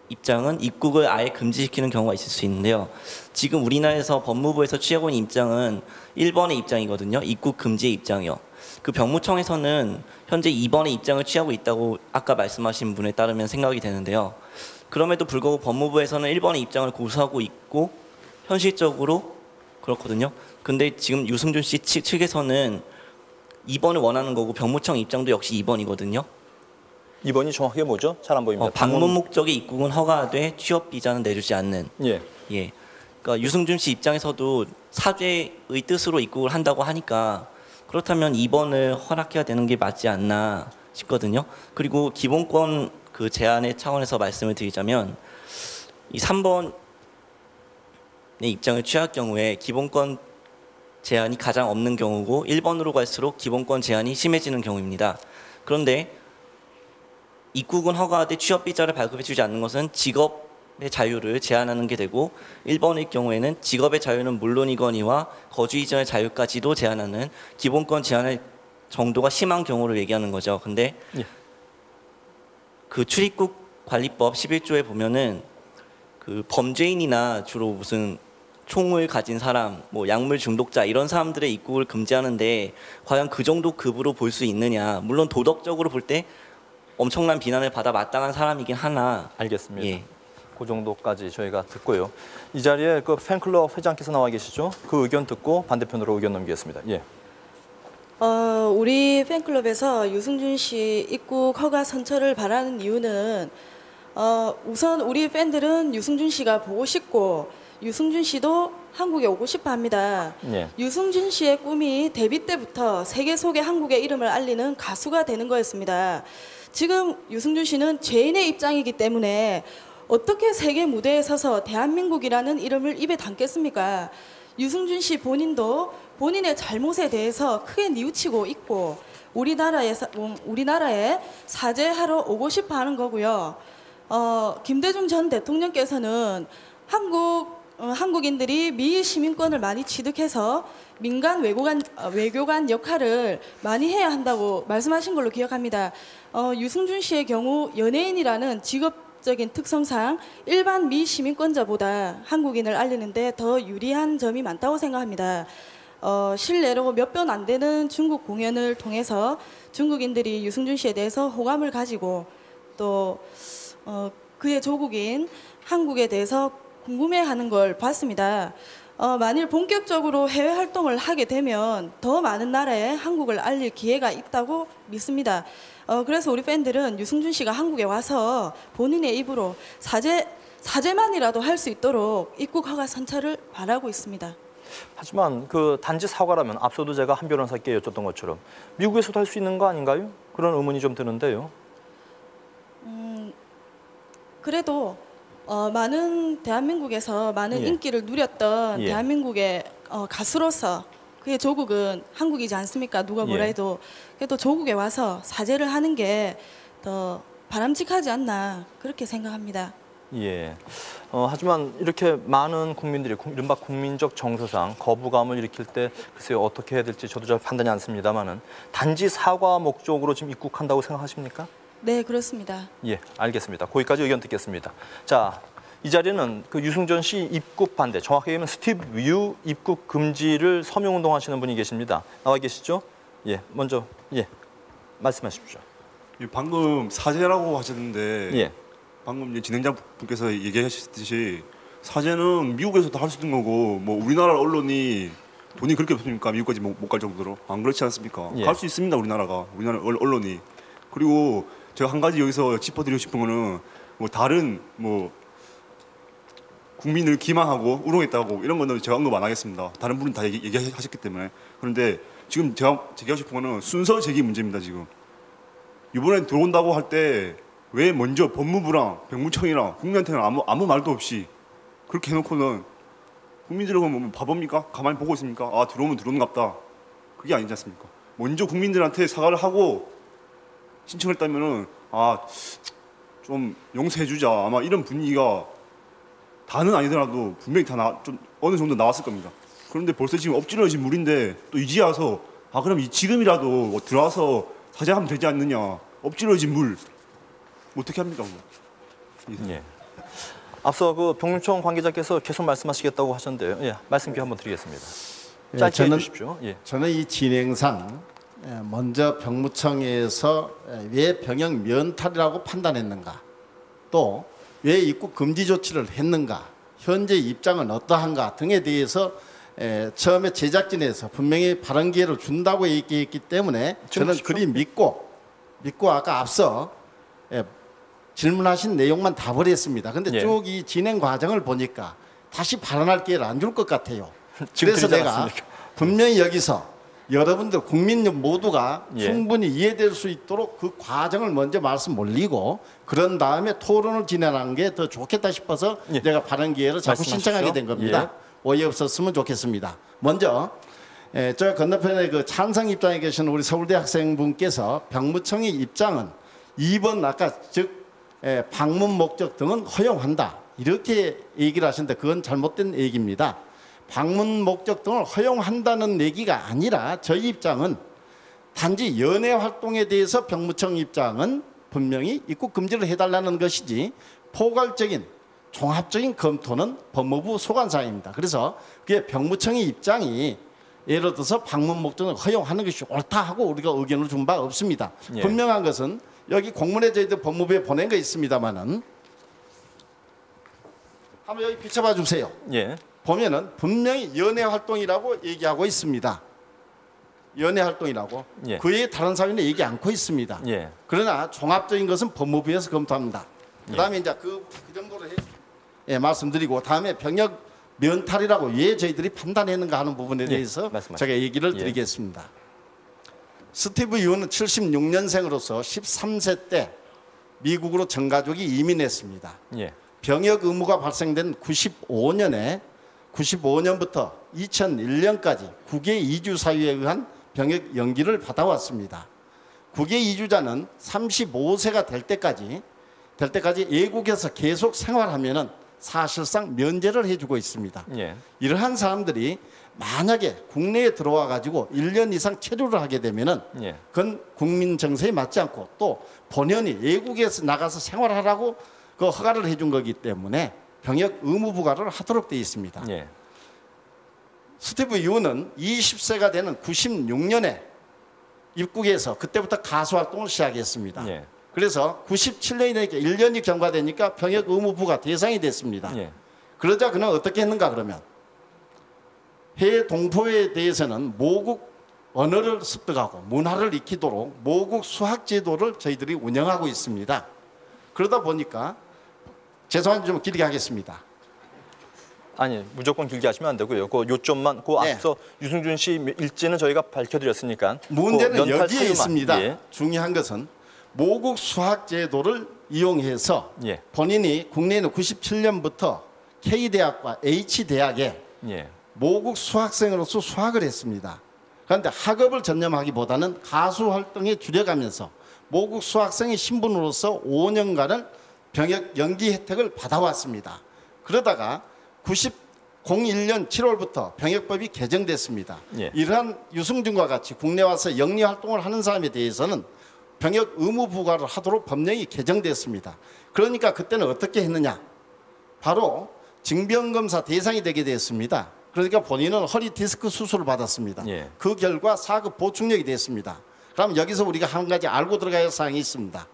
[SPEAKER 7] 입장은 입국을 아예 금지시키는 경우가 있을 수 있는데요. 지금 우리나라에서 법무부에서 취하고 있는 입장은 1번의 입장이거든요. 입국 금지의 입장이요. 그 병무청에서는 현재 2번의 입장을 취하고 있다고 아까 말씀하신 분에 따르면 생각이 되는데요. 그럼에도 불구하고 법무부에서는 1번의 입장을 고수하고 있고 현실적으로 그렇거든요. 근데 지금 유승준 씨 측에서는 2번을 원하는 거고 병무청 입장도 역시 2번이거든요.
[SPEAKER 2] 2번이 정확하게 뭐죠? 잘 안 보입니다.
[SPEAKER 7] 방문 목적의 입국은 허가돼 취업 비자는 내주지 않는.
[SPEAKER 2] 예.
[SPEAKER 7] 그러니까 유승준 씨 입장에서도 사죄의 뜻으로 입국을 한다고 하니까 그렇다면 2번을 허락해야 되는 게 맞지 않나 싶거든요. 그리고 기본권 그 제한의 차원에서 말씀을 드리자면 이 3번의 입장을 취할 경우에 기본권 제한이 가장 없는 경우고 1번으로 갈수록 기본권 제한이 심해지는 경우입니다. 그런데 입국은 허가돼 취업 비자를 발급해주지 않는 것은 직업의 자유를 제한하는 게 되고 1번의 경우에는 직업의 자유는 물론이거니와 거주 이전의 자유까지도 제한하는 기본권 제한의 정도가 심한 경우를 얘기하는 거죠. 근데 그 출입국 관리법 11조에 보면은 그 범죄인이나 주로 무슨 총을 가진 사람, 뭐 약물 중독자 이런 사람들의 입국을 금지하는데 과연 그 정도 급으로 볼 수 있느냐? 물론 도덕적으로 볼 때 엄청난 비난을 받아 마땅한 사람이긴 하나.
[SPEAKER 2] 알겠습니다.
[SPEAKER 7] 예.
[SPEAKER 2] 그 정도까지 저희가 듣고요. 이 자리에 그 팬클럽 회장께서 나와 계시죠? 그 의견 듣고 반대편으로 의견 넘기겠습니다. 예.
[SPEAKER 8] 우리 팬클럽에서 유승준 씨 입국 허가 선처를 바라는 이유는 우선 우리 팬들은 유승준 씨가 보고 싶고 유승준 씨도 한국에 오고 싶어 합니다.
[SPEAKER 2] 예.
[SPEAKER 8] 유승준 씨의 꿈이 데뷔 때부터 세계 속에 한국의 이름을 알리는 가수가 되는 거였습니다. 지금 유승준 씨는 죄인의 입장이기 때문에 어떻게 세계 무대에 서서 대한민국이라는 이름을 입에 담겠습니까? 유승준 씨 본인도 본인의 잘못에 대해서 크게 뉘우치고 있고 우리나라에 사죄하러 오고 싶어 하는 거고요. 김대중 전 대통령께서는 한국인들이 미 시민권을 많이 취득해서 민간 외교관 역할을 많이 해야 한다고 말씀하신 걸로 기억합니다. 유승준 씨의 경우 연예인이라는 직업적인 특성상 일반 미 시민권자보다 한국인을 알리는데 더 유리한 점이 많다고 생각합니다. 실례로 몇 번 안 되는 중국 공연을 통해서 중국인들이 유승준 씨에 대해서 호감을 가지고 또 그의 조국인 한국에 대해서 궁금해하는 걸 봤습니다. 만일 본격적으로 해외 활동을 하게 되면 더 많은 나라에 한국을 알릴 기회가 있다고 믿습니다. 그래서 우리 팬들은 유승준 씨가 한국에 와서 본인의 입으로 사죄만이라도 할 수 있도록 입국 허가 선처를 바라고 있습니다.
[SPEAKER 2] 하지만 그 단지 사과라면 앞서도 제가 한 변호사께 여쭸던 것처럼 미국에서도 할 수 있는 거 아닌가요? 그런 의문이 좀 드는데요.
[SPEAKER 8] 그래도 많은 대한민국에서 많은
[SPEAKER 2] 예.
[SPEAKER 8] 인기를 누렸던
[SPEAKER 2] 예.
[SPEAKER 8] 대한민국의 가수로서 그의 조국은 한국이지 않습니까? 누가 뭐라
[SPEAKER 2] 예.
[SPEAKER 8] 해도 그래도 조국에 와서 사죄를 하는 게 더 바람직하지 않나 그렇게 생각합니다.
[SPEAKER 2] 예. 하지만 이렇게 많은 국민들이 이른바 국민적 정서상 거부감을 일으킬 때 글쎄요 어떻게 해야 될지 저도 잘 판단이 안 씁니다만은 단지 사과 목적으로 지금 입국한다고 생각하십니까?
[SPEAKER 8] 네, 그렇습니다.
[SPEAKER 2] 예, 알겠습니다. 거기까지 의견 듣겠습니다. 자, 이 자리는 그 유승준 씨 입국 반대, 정확하게 얘기하면 스티브 유 입국 금지를 서명운동하시는 분이 계십니다. 나와 계시죠? 예, 먼저 말씀하십시오.
[SPEAKER 9] 방금 사죄라고 하셨는데
[SPEAKER 2] 예.
[SPEAKER 9] 방금 이제 진행자분께서 얘기하셨듯이 사죄는 미국에서도 할 수 있는 거고 뭐 우리나라 언론이 돈이 그렇게 없습니까? 미국까지 못 갈 정도로 안 그렇지 않습니까?
[SPEAKER 2] 예.
[SPEAKER 9] 갈 수 있습니다. 우리나라 언론이. 그리고 제가 한 가지 여기서 짚어드리고 싶은 거는 뭐 다른 뭐 국민을 기만하고 우롱했다고 이런 거는 제가 언급 안 하겠습니다. 다른 분은 다 얘기하셨기 때문에. 그런데 지금 제가 제기하고 싶은 거는 순서 제기 문제입니다. 지금 이번에 들어온다고 할 때 왜 먼저 법무부랑 병무청이랑 국민한테는 아무 말도 없이 그렇게 해놓고는 국민들은 뭐 바보입니까? 가만히 보고 있습니까? 아 들어오면 들어오는갑다. 그게 아니지 않습니까? 먼저 국민들한테 사과를 하고 신청했다면은 좀 용서해주자 아마 이런 분위기가 다는 아니더라도 분명히 좀 어느 정도 나왔을 겁니다. 그런데 벌써 지금 엎질러진 물인데 또 이제 와서 그럼 지금이라도 들어와서 사죄하면 되지 않느냐. 엎질러진 물 어떻게 합니까?
[SPEAKER 2] 예. 앞서 그 병무청 관계자께서 계속 말씀하시겠다고 하셨는데요. 예, 말씀 기회 한번 드리겠습니다. 짧게 해주십시오. 예.
[SPEAKER 4] 저는 이 진행상 먼저 병무청에서 왜 병역 면탈이라고 판단했는가, 또 왜 입국 금지 조치를 했는가, 현재 입장은 어떠한가 등에 대해서 처음에 제작진에서 분명히 발언 기회를 준다고 얘기했기 때문에 저는 그리 믿고 아까 앞서 질문하신 내용만 다 버렸습니다. 근데 쭉 이 진행 과정을 보니까 다시 발언할 기회를 안 줄 것 같아요. 그래서 내가 분명히 여기서 여러분들 국민 모두가 충분히 이해될 수 있도록 그 과정을 먼저 말씀 올리고 그런 다음에 토론을 진행하는 게 더 좋겠다 싶어서 제가 발언 기회를 자꾸 신청하게 된 겁니다. 오해 없었으면 좋겠습니다. 먼저 저 건너편에 그 찬성 입장에 계신 우리 서울대 학생분께서 병무청의 입장은 2번 아까 즉 방문 목적 등은 허용한다 이렇게 얘기를 하시는데 그건 잘못된 얘기입니다. 방문 목적 등을 허용한다는 얘기가 아니라 저희 입장은 단지 연애 활동에 대해서 병무청 입장은 분명히 입국 금지를 해달라는 것이지 포괄적인 종합적인 검토는 법무부 소관사입니다. 그래서 그게 병무청의 입장이 예를 들어서 방문 목적을 허용하는 것이 옳다 하고 우리가 의견을 준 바 없습니다.
[SPEAKER 2] 예.
[SPEAKER 4] 분명한 것은 여기 공문에 저희들 법무부에 보낸 거 있습니다만은 한번 여기 비춰봐 주세요.
[SPEAKER 2] 예.
[SPEAKER 4] 보면은 분명히 연애 활동이라고 얘기하고 있습니다. 연애 활동이라고.
[SPEAKER 2] 예.
[SPEAKER 4] 그 외에 다른 사유는 얘기 않고 있습니다.
[SPEAKER 2] 예.
[SPEAKER 4] 그러나 종합적인 것은 법무부에서 검토합니다. 그다음에 이제 그 정도로 말씀드리고 다음에 병역 면탈이라고 왜 저희들이 판단했는가 하는 부분에 대해서 제가 얘기를 드리겠습니다. 스티브 유는 76년생으로서 13세 때 미국으로 전 가족이 이민했습니다.
[SPEAKER 2] 예.
[SPEAKER 4] 병역 의무가 발생된 95년부터 2001년까지 국외 이주 사유에 의한 병역 연기를 받아왔습니다. 국외 이주자는 35세가 될 때까지 외국에서 계속 생활하면은 사실상 면제를 해주고 있습니다.
[SPEAKER 2] 예.
[SPEAKER 4] 이러한 사람들이 만약에 국내에 들어와 가지고 1년 이상 체류를 하게 되면은
[SPEAKER 2] 예.
[SPEAKER 4] 그건 국민 정서에 맞지 않고 또 본연이 외국에서 나가서 생활하라고 그 허가를 해준 거기 때문에 병역 의무 부과를 하도록 되어 있습니다.
[SPEAKER 2] 예.
[SPEAKER 4] 스티브 유는 20세가 되는 96년에 입국해서 그때부터 가수 활동을 시작했습니다.
[SPEAKER 2] 예.
[SPEAKER 4] 그래서 97년이 되니까 1년이 경과되니까 병역 의무 부과 대상이 됐습니다.
[SPEAKER 2] 예.
[SPEAKER 4] 그러자 그는 어떻게 했는가 그러면 해외 동포에 대해서는 모국 언어를 습득하고 문화를 익히도록 모국 수학 제도를 저희들이 운영하고 있습니다. 그러다 보니까 죄송한데 좀 길게 하겠습니다.
[SPEAKER 2] 아니 무조건 길게 하시면 안 되고요. 그 요점만 그 앞서 유승준 씨 일지는 저희가 밝혀드렸으니까
[SPEAKER 4] 문제는
[SPEAKER 2] 그
[SPEAKER 4] 여기에
[SPEAKER 2] 사유만.
[SPEAKER 4] 있습니다.
[SPEAKER 2] 예.
[SPEAKER 4] 중요한 것은 모국 수학 제도를 이용해서
[SPEAKER 2] 예.
[SPEAKER 4] 본인이 국내에는 97년부터 K대학과 H대학에
[SPEAKER 2] 예.
[SPEAKER 4] 모국 수학생으로서 수학을 했습니다. 그런데 학업을 전념하기보다는 가수 활동에 주력하면서 모국 수학생의 신분으로서 5년간을 병역 연기 혜택을 받아왔습니다. 그러다가 01년 7월부터 병역법이 개정됐습니다.
[SPEAKER 2] 예.
[SPEAKER 4] 이러한 유승준과 같이 국내 와서 영리 활동을 하는 사람에 대해서는 병역 의무 부과를 하도록 법령이 개정됐습니다. 그러니까 그때는 어떻게 했느냐? 바로 징병검사 대상이 되게 됐습니다. 그러니까 본인은 허리 디스크 수술을 받았습니다.
[SPEAKER 2] 예.
[SPEAKER 4] 그 결과 4급 보충력이 됐습니다. 그럼 여기서 우리가 한 가지 알고 들어가야 할 사항이 있습니다.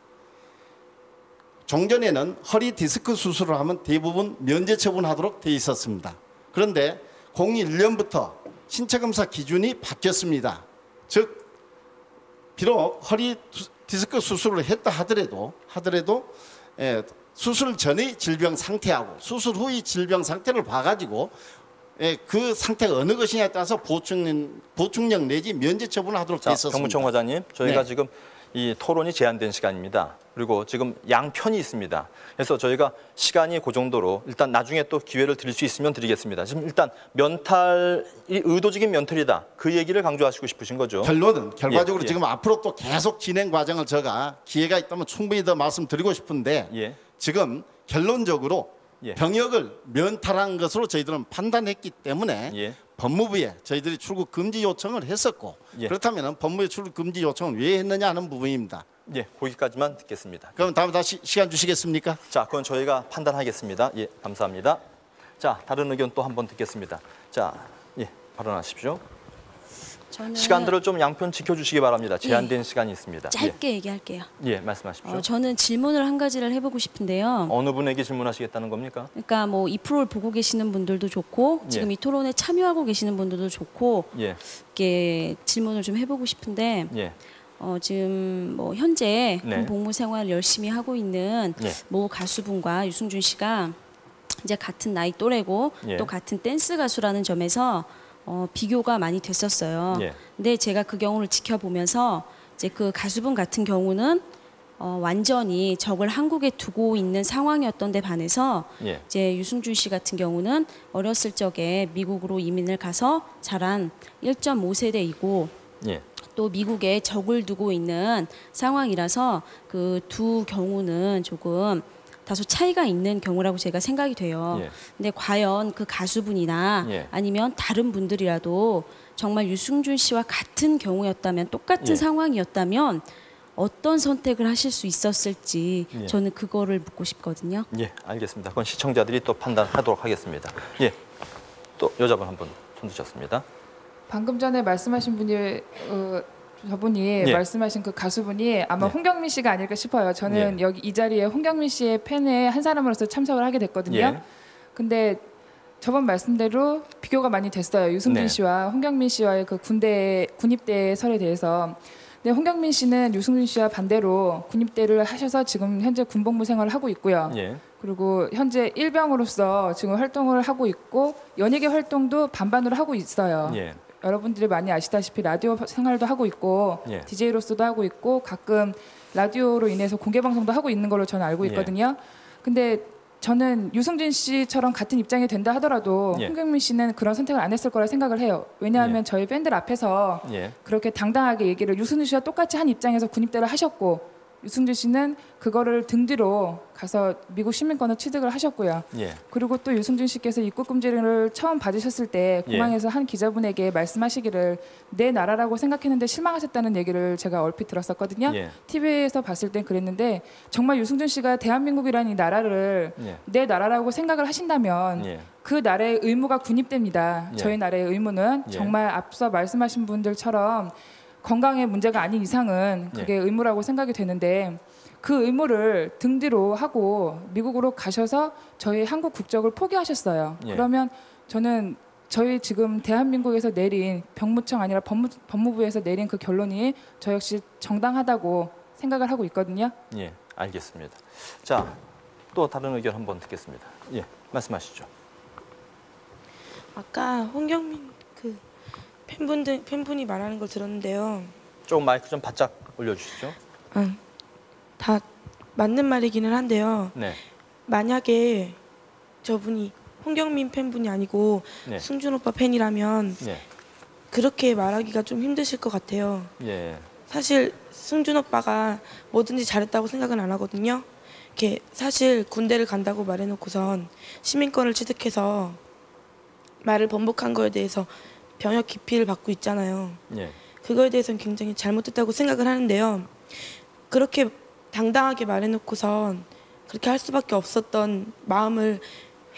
[SPEAKER 4] 종전에는 허리 디스크 수술을 하면 대부분 면제 처분하도록 돼 있었습니다. 그런데 01년부터 신체검사 기준이 바뀌었습니다. 즉 비록 허리 디스크 수술을 했다 하더라도 수술 전의 질병 상태하고 수술 후의 질병 상태를 봐가지고 그 상태가 어느 것이냐에 따라서 보충력 내지 면제 처분을 하도록 돼 있었습니다.
[SPEAKER 2] 병무청 과장님, 저희가
[SPEAKER 4] 네.
[SPEAKER 2] 지금 이 토론이 제한된 시간입니다. 그리고 지금 양편이 있습니다. 그래서 저희가 시간이 그 정도로 일단 나중에 또 기회를 드릴 수 있으면 드리겠습니다. 지금 일단 면탈이 의도적인 면탈이다. 그 얘기를 강조하시고 싶으신 거죠?
[SPEAKER 4] 결과적으로
[SPEAKER 2] 예.
[SPEAKER 4] 지금 앞으로 또 계속 진행 과정을 제가 기회가 있다면 충분히 더 말씀드리고 싶은데
[SPEAKER 2] 예.
[SPEAKER 4] 지금 결론적으로
[SPEAKER 2] 예.
[SPEAKER 4] 병역을 면탈한 것으로 저희들은 판단했기 때문에
[SPEAKER 2] 예.
[SPEAKER 4] 법무부에 저희들이 출국 금지 요청을 했었고
[SPEAKER 2] 예.
[SPEAKER 4] 그렇다면 법무부에 출국 금지 요청을 왜 했느냐 하는 부분입니다.
[SPEAKER 2] 예, 거기까지만 듣겠습니다.
[SPEAKER 4] 그럼 다음 다시 시간 주시겠습니까?
[SPEAKER 2] 자, 그건 저희가 판단하겠습니다. 예, 감사합니다. 자, 다른 의견 또 한번 듣겠습니다. 자, 예, 발언하십시오.
[SPEAKER 10] 저는
[SPEAKER 2] 시간들을 좀 양편 지켜주시기 바랍니다. 제한된 시간이 있습니다.
[SPEAKER 10] 짧게 얘기할게요.
[SPEAKER 2] 예, 말씀하십시오.
[SPEAKER 10] 저는 질문을 한 가지를 해보고 싶은데요.
[SPEAKER 2] 어느 분에게 질문하시겠다는 겁니까?
[SPEAKER 10] 그러니까 뭐 이 프로를 보고 계시는 분들도 좋고 지금
[SPEAKER 2] 예.
[SPEAKER 10] 이 토론에 참여하고 계시는 분들도 좋고
[SPEAKER 2] 예,
[SPEAKER 10] 이렇게 질문을 좀 해보고 싶은데
[SPEAKER 2] 예,
[SPEAKER 10] 지금 뭐 현재
[SPEAKER 2] 네.
[SPEAKER 10] 복무 생활 열심히 하고 있는
[SPEAKER 2] 예.
[SPEAKER 10] 모 가수분과 유승준 씨가 이제 같은 나이 또래고
[SPEAKER 2] 예.
[SPEAKER 10] 또 같은 댄스 가수라는 점에서 비교가 많이 됐었어요.
[SPEAKER 2] 예.
[SPEAKER 10] 근데 제가 그 경우를 지켜보면서 이제 그 가수분 같은 경우는 완전히 적을 한국에 두고 있는 상황이었던 데 반해서
[SPEAKER 2] 예.
[SPEAKER 10] 이제 유승준 씨 같은 경우는 어렸을 적에 미국으로 이민을 가서 자란 1.5세대이고
[SPEAKER 2] 예,
[SPEAKER 10] 또 미국에 적을 두고 있는 상황이라서 그 두 경우는 조금 다소 차이가 있는 경우라고 제가 생각이 돼요.
[SPEAKER 2] 예.
[SPEAKER 10] 근데 과연 그 가수분이나
[SPEAKER 2] 예.
[SPEAKER 10] 아니면 다른 분들이라도 정말 유승준 씨와 같은 경우였다면 똑같은
[SPEAKER 2] 예.
[SPEAKER 10] 상황이었다면 어떤 선택을 하실 수 있었을지
[SPEAKER 2] 예.
[SPEAKER 10] 저는 그거를 묻고 싶거든요.
[SPEAKER 2] 예, 알겠습니다. 그건 시청자들이 또 판단하도록 하겠습니다. 예, 또 여자분 한 분 손 드셨습니다.
[SPEAKER 11] 방금 전에 말씀하신 분이 저분이
[SPEAKER 2] 예.
[SPEAKER 11] 말씀하신 그 가수분이 아마
[SPEAKER 2] 예.
[SPEAKER 11] 홍경민 씨가 아닐까 싶어요. 저는
[SPEAKER 2] 예.
[SPEAKER 11] 여기 이 자리에 홍경민 씨의 팬의 한 사람으로서 참석을 하게 됐거든요.
[SPEAKER 2] 예.
[SPEAKER 11] 근데 저번 말씀대로 비교가 많이 됐어요. 유승준
[SPEAKER 2] 네.
[SPEAKER 11] 씨와 홍경민 씨와의 그 군입대 설에 대해서. 근데 홍경민 씨는 유승준 씨와 반대로 군입대를 하셔서 지금 현재 군복무 생활을 하고 있고요.
[SPEAKER 2] 예.
[SPEAKER 11] 그리고 현재 일병으로서 지금 활동을 하고 있고 연예계 활동도 반반으로 하고 있어요.
[SPEAKER 2] 예.
[SPEAKER 11] 여러분들이 많이 아시다시피 라디오 생활도 하고 있고
[SPEAKER 2] 예.
[SPEAKER 11] DJ로서도 하고 있고 가끔 라디오로 인해서 공개 방송도 하고 있는 걸로 저는 알고
[SPEAKER 2] 예.
[SPEAKER 11] 있거든요. 근데 저는 유승준 씨처럼 같은 입장이 된다 하더라도
[SPEAKER 2] 예.
[SPEAKER 11] 홍경민 씨는 그런 선택을 안 했을 거라 생각을 해요. 왜냐하면
[SPEAKER 2] 예.
[SPEAKER 11] 저희 팬들 앞에서
[SPEAKER 2] 예.
[SPEAKER 11] 그렇게 당당하게 얘기를 유승준 씨와 똑같이 한 입장에서 군입대를 하셨고 유승준 씨는 그거를 등 뒤로 가서 미국 시민권을 취득을 하셨고요.
[SPEAKER 2] 예.
[SPEAKER 11] 그리고 또 유승준 씨께서 입국 금지를 처음 받으셨을 때 공항에서 한 기자분에게 말씀하시기를 내 나라라고 생각했는데 실망하셨다는 얘기를 제가 얼핏 들었었거든요.
[SPEAKER 2] 예.
[SPEAKER 11] TV에서 봤을 땐 그랬는데 정말 유승준 씨가 대한민국이라는 이 나라를
[SPEAKER 2] 예.
[SPEAKER 11] 내 나라라고 생각을 하신다면
[SPEAKER 2] 예.
[SPEAKER 11] 그 나라의 의무가 군입대입니다.
[SPEAKER 2] 예.
[SPEAKER 11] 저희 나라의 의무는
[SPEAKER 2] 예.
[SPEAKER 11] 정말 앞서 말씀하신 분들처럼 건강에 문제가 아닌 이상은 그게 의무라고 생각이 되는데 그 의무를 등 뒤로 하고 미국으로 가셔서 저희 한국 국적을 포기하셨어요.
[SPEAKER 2] 예.
[SPEAKER 11] 그러면 저는 저희 지금 대한민국에서 내린 병무청 아니라 법무부에서 내린 그 결론이 저 역시 정당하다고 생각을 하고 있거든요.
[SPEAKER 2] 예, 알겠습니다. 자, 또 다른 의견 한번 듣겠습니다. 예, 말씀하시죠.
[SPEAKER 12] 아까 홍경민 그 팬분이 말하는 걸 들었는데요.
[SPEAKER 2] 조금 마이크 좀 바짝 올려주시죠.
[SPEAKER 12] 다 맞는 말이기는 한데요.
[SPEAKER 2] 네.
[SPEAKER 12] 만약에 저분이 홍경민 팬분이 아니고
[SPEAKER 2] 네.
[SPEAKER 12] 승준 오빠 팬이라면
[SPEAKER 2] 예.
[SPEAKER 12] 그렇게 말하기가 좀 힘드실 것 같아요.
[SPEAKER 2] 예.
[SPEAKER 12] 사실 승준 오빠가 뭐든지 잘했다고 생각은 안 하거든요. 이렇게 사실 군대를 간다고 말해놓고선 시민권을 취득해서 말을 번복한 거에 대해서 병역 기피를 받고 있잖아요.
[SPEAKER 2] 예.
[SPEAKER 12] 그거에 대해서는 굉장히 잘못됐다고 생각을 하는데요. 그렇게 당당하게 말해놓고선 그렇게 할 수밖에 없었던 마음을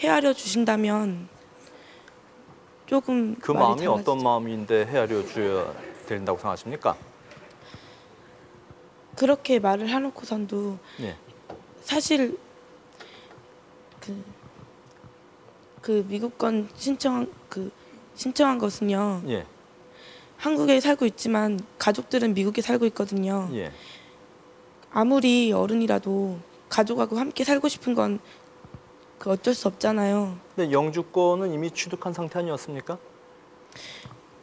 [SPEAKER 12] 헤아려 주신다면 조금
[SPEAKER 2] 그
[SPEAKER 12] 말이
[SPEAKER 2] 마음이
[SPEAKER 12] 달라지죠.
[SPEAKER 2] 어떤 마음인데 헤아려 줘야 된다고 생각하십니까?
[SPEAKER 12] 그렇게 말을 해놓고선도
[SPEAKER 2] 예.
[SPEAKER 12] 사실 그 미국권 신청한 것은요.
[SPEAKER 2] 예.
[SPEAKER 12] 한국에 살고 있지만 가족들은 미국에 살고 있거든요.
[SPEAKER 2] 예.
[SPEAKER 12] 아무리 어른이라도 가족하고 함께 살고 싶은 건 그 어쩔 수 없잖아요.
[SPEAKER 2] 근데 영주권은 이미 취득한 상태 아니었습니까?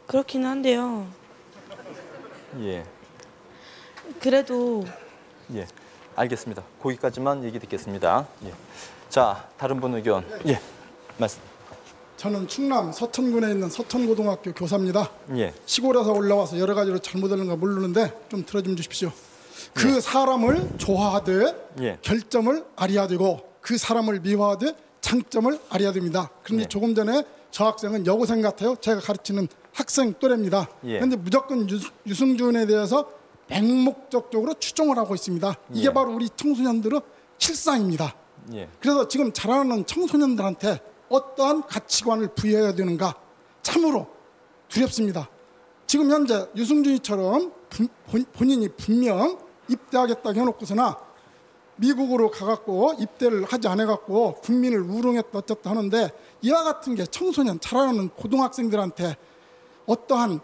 [SPEAKER 12] 그렇기는 한데요.
[SPEAKER 2] 예.
[SPEAKER 12] 그래도
[SPEAKER 2] 예. 알겠습니다. 거기까지만 얘기 듣겠습니다. 예. 자, 다른 분 의견. 예. 말씀.
[SPEAKER 13] 저는 충남 서천군에 있는 서천고등학교 교사입니다.
[SPEAKER 2] 예.
[SPEAKER 13] 시골에서 올라와서 여러 가지로 잘못하는 거 모르는데 좀 들어좀 주십시오. 그 사람을 좋아하되
[SPEAKER 2] 예.
[SPEAKER 13] 결점을 알아야 되고 그 사람을 미워하되 장점을 알아야 됩니다. 그런데
[SPEAKER 2] 예.
[SPEAKER 13] 조금 전에 저 학생은 여고생 같아요. 제가 가르치는 학생 또래입니다.
[SPEAKER 2] 예.
[SPEAKER 13] 그런데 무조건 유승준에 대해서 맹목적으로 추종을 하고 있습니다. 이게
[SPEAKER 2] 예.
[SPEAKER 13] 바로 우리 청소년들의 실상입니다.
[SPEAKER 2] 예.
[SPEAKER 13] 그래서 지금 자라는 청소년들한테 어떠한 가치관을 부여해야 되는가 참으로 두렵습니다. 지금 현재 유승준이처럼 본인이 분명 입대하겠다고 해놓고서나 미국으로 가갖고 입대를 하지 않아갖고 국민을 우롱했다 어쨌다 하는데 이와 같은 게 청소년 자라나는 고등학생들한테 어떠한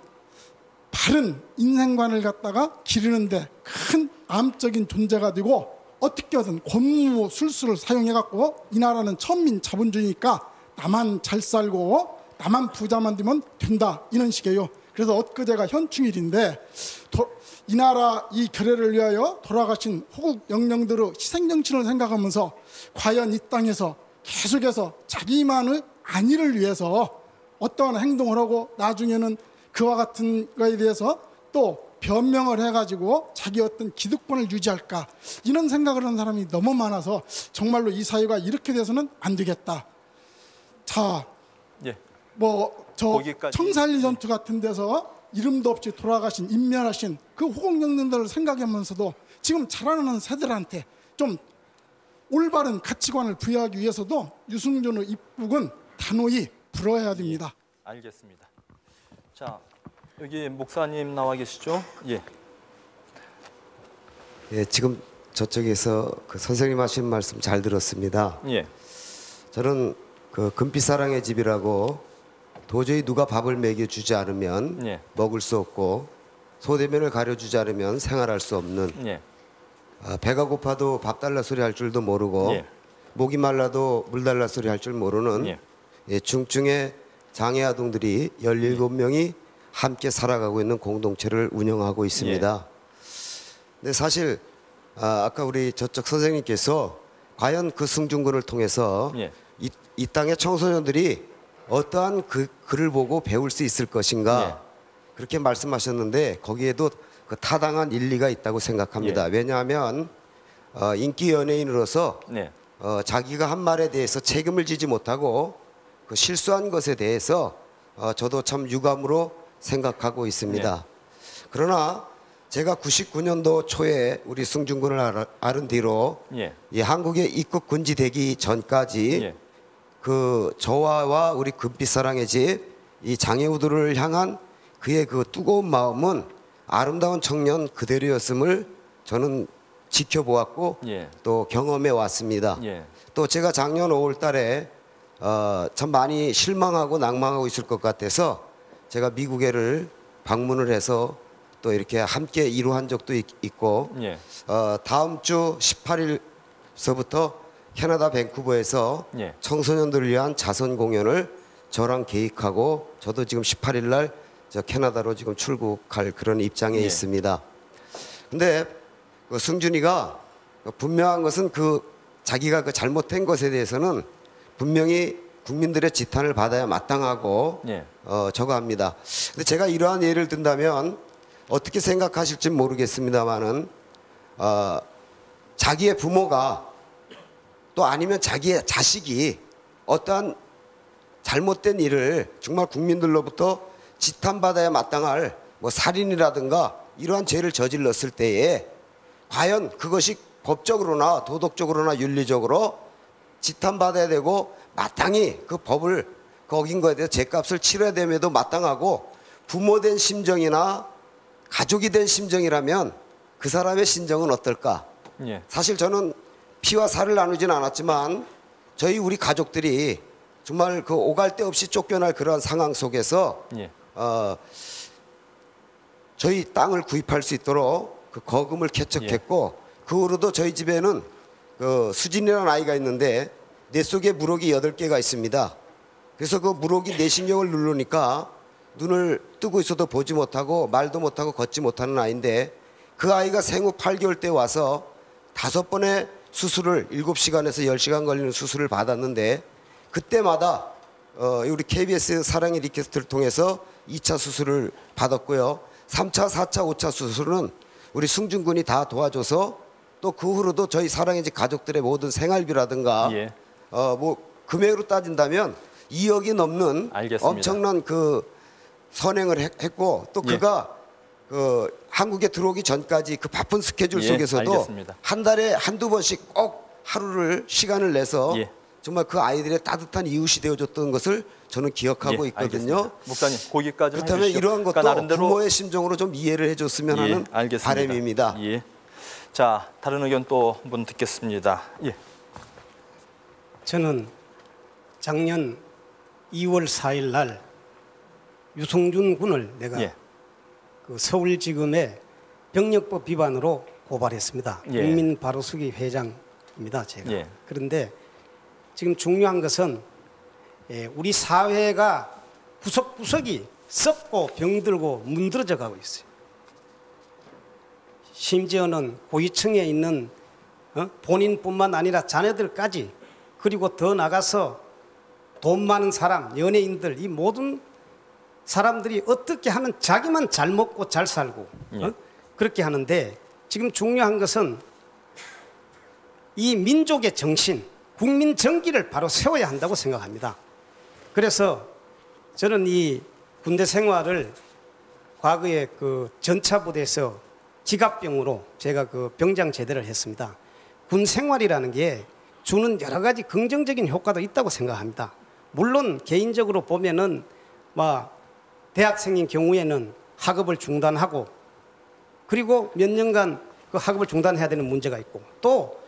[SPEAKER 13] 바른 인생관을 갖다가 기르는데 큰 암적인 존재가 되고 어떻게든 권무 술수를 사용해갖고 이 나라는 천민 자본주의니까 나만 잘 살고 나만 부자만 되면 된다 이런 식이에요. 그래서 엊그제가 현충일인데 이 나라 이 결의를 위하여 돌아가신 호국 영령들의 희생정신을 생각하면서 과연 이 땅에서 계속해서 자기만의 안위를 위해서 어떠한 행동을 하고 나중에는 그와 같은 거에 대해서 또 변명을 해가지고 자기 어떤 기득권을 유지할까 이런 생각을 하는 사람이 너무 많아서 정말로 이 사회가 이렇게 돼서는 안 되겠다. 자,
[SPEAKER 2] 예.
[SPEAKER 13] 뭐 저
[SPEAKER 2] 거기까지.
[SPEAKER 13] 청산리 전투 같은 데서 이름도 없이 돌아가신 인멸하신 그 호국영령들을 생각하면서도 지금 자라나는 세대들한테 좀 올바른 가치관을 부여하기 위해서도 유승준의 입국은 단호히 불어야 됩니다.
[SPEAKER 2] 알겠습니다. 자, 여기 목사님 나와 계시죠? 예.
[SPEAKER 14] 예, 지금 저쪽에서 그 선생님 하신 말씀 잘 들었습니다.
[SPEAKER 2] 예.
[SPEAKER 14] 저는 그 금빛사랑의 집이라고 도저히 누가 밥을 먹여주지 않으면
[SPEAKER 2] 예.
[SPEAKER 14] 먹을 수 없고 소대면을 가려주지 않으면 생활할 수 없는
[SPEAKER 2] 예.
[SPEAKER 14] 배가 고파도 밥 달라 소리 할 줄도 모르고
[SPEAKER 2] 예.
[SPEAKER 14] 목이 말라도 물 달라 소리 할 줄 모르는
[SPEAKER 2] 예.
[SPEAKER 14] 예, 중증의 장애 아동들이 17명이 함께 살아가고 있는 공동체를 운영하고 있습니다. 근데 사실 아까 우리 저쪽 선생님께서 과연 그 승준군을 통해서
[SPEAKER 2] 예.
[SPEAKER 14] 이 땅의 청소년들이 어떠한 글을 보고 배울 수 있을 것인가 그렇게 말씀하셨는데 거기에도 그 타당한 일리가 있다고 생각합니다. 왜냐하면 인기 연예인으로서 자기가 한 말에 대해서 책임을 지지 못하고 그 실수한 것에 대해서 저도 참 유감으로 생각하고 있습니다. 그러나 제가 99년도 초에 우리 승준군을 알은 뒤로 이 한국에 입국 군지되기 전까지 그 저와 우리 금빛사랑의 집 이 장애우들을 향한 그의 그 뜨거운 마음은 아름다운 청년 그대로였음을 저는 지켜보았고 또 경험해 왔습니다. 또 제가 작년 5월 달에 참 많이 실망하고 낭망하고 있을 것 같아서 제가 미국에를 방문을 해서 또 이렇게 함께 이루한 적도 있고 다음 주 18일서부터 캐나다 밴쿠버에서 청소년들을 위한 자선 공연을 저랑 계획하고 저도 지금 18일 날 저 캐나다로 지금 출국할 그런 입장에 있습니다. 근데 그 승준이가 분명한 것은 그 자기가 그 잘못한 것에 대해서는 분명히 국민들의 지탄을 받아야 마땅하고 저거 합니다. 근데 제가 이러한 예를 든다면 어떻게 생각하실지 모르겠습니다만은 자기의 부모가 또 아니면 자기의 자식이 어떠한 잘못된 일을 정말 국민들로부터 지탄받아야 마땅할 뭐 살인이라든가 이러한 죄를 저질렀을 때에 과연 그것이 법적으로나 도덕적으로나 윤리적으로 지탄받아야 되고 마땅히 그 법을 어긴 거에 대해서 죄값을 치러야 됨에도 마땅하고 부모된 심정이나 가족이 된 심정이라면 그 사람의 심정은 어떨까? 사실 저는 피와 살을 나누지는 않았지만 저희 우리 가족들이 정말 그 오갈 데 없이 쫓겨날 그러한 상황 속에서 저희 땅을 구입할 수 있도록 그 거금을 개척했고 그 후로도 저희 집에는 그 수진이라는 아이가 있는데 뇌 속에 물혹이 8개가 있습니다. 그래서 그 물혹이 내신경을 누르니까 눈을 뜨고 있어도 보지 못하고 말도 못하고 걷지 못하는 아이인데 그 아이가 생후 8개월 때 와서 5번의 수술을 7시간에서 10시간 걸리는 수술을 받았는데 그때마다 우리 KBS 사랑의 리퀘스트를 통해서 2차 수술을 받았고요. 3차, 4차, 5차 수술은 우리 승준군이 다 도와줘서 또 그 후로도 저희 사랑의 집 가족들의 모든 생활비라든가 뭐 금액으로 따진다면 2억이 넘는 엄청난 그 선행을 했고 또 그가 그 한국에 들어오기 전까지 그 바쁜 스케줄 속에서도 한 달에 한두 번씩 꼭 하루를 시간을 내서 정말 그 아이들의 따뜻한 이웃이 되어줬던 것을 저는 기억하고 있거든요.
[SPEAKER 2] 알겠습니다. 목사님 거기까지
[SPEAKER 14] 그렇다면 이러한 것도 그러니까 부모의 심정으로 좀 이해를 해줬으면 하는 바람입니다.
[SPEAKER 2] 자, 다른 의견 또 한 분 듣겠습니다.
[SPEAKER 15] 저는 작년 2월 4일 날 유승준 군을 내가 그 서울지검에 병력법 위반으로 고발했습니다. 국민바로서기 회장입니다, 제가. 그런데 지금 중요한 것은 우리 사회가 구석구석이 썩고 병들고 문드러져 가고 있어요. 심지어는 고위층에 있는 본인뿐만 아니라 자녀들까지 그리고 더 나가서 돈 많은 사람, 연예인들 이 모든 사람들이 어떻게 하면 자기만 잘 먹고 잘 살고 그렇게 하는데 지금 중요한 것은 이 민족의 정신, 국민 정기를 바로 세워야 한다고 생각합니다. 그래서 저는 이 군대 생활을 과거에 그 전차부대에서 지갑병으로 제가 그 병장 제대를 했습니다. 군 생활이라는 게 주는 여러 가지 긍정적인 효과도 있다고 생각합니다. 물론 개인적으로 보면은 대학생인 경우에는 학업을 중단하고 그리고 몇 년간 그 학업을 중단해야 되는 문제가 있고 또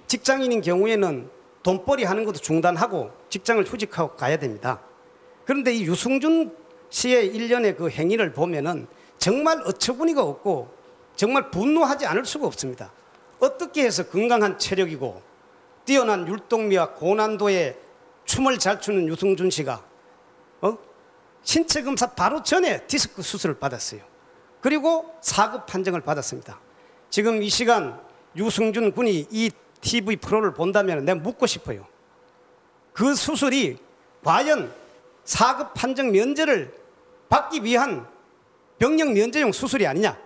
[SPEAKER 15] 직장인인 경우에는 돈벌이 하는 것도 중단하고 직장을 휴직하고 가야 됩니다. 그런데 이 유승준 씨의 일련의 그 행위를 보면은 정말 어처구니가 없고 정말 분노하지 않을 수가 없습니다. 어떻게 해서 건강한 체력이고 뛰어난 율동미와 고난도의 춤을 잘 추는 유승준 씨가 신체 검사 바로 전에 디스크 수술을 받았어요. 그리고 4급 판정을 받았습니다. 지금 이 시간 유승준 군이 이 TV 프로를 본다면 내가 묻고 싶어요. 그 수술이 과연 4급 판정 면제를 받기 위한 병력 면제용 수술이 아니냐.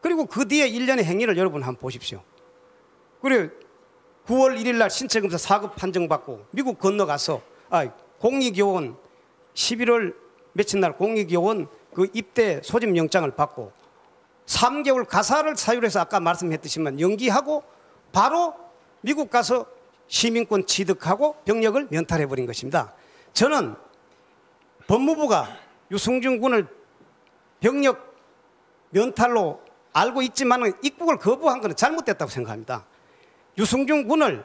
[SPEAKER 15] 그리고 그 뒤에 일련의 행위를 여러분 한번 보십시오. 그리고 9월 1일 날 신체검사 4급 판정받고 미국 건너가서 공익요원 11월 며칠 날 공익요원 그 입대 소집 영장을 받고 3개월 가사를 사유해서 아까 말씀했듯이만 연기하고 바로 미국 가서 시민권 취득하고 병력을 면탈해버린 것입니다. 저는 법무부가 유승준 군을 병력 면탈로 알고 있지만 입국을 거부한 것은 잘못됐다고 생각합니다. 유승준 군을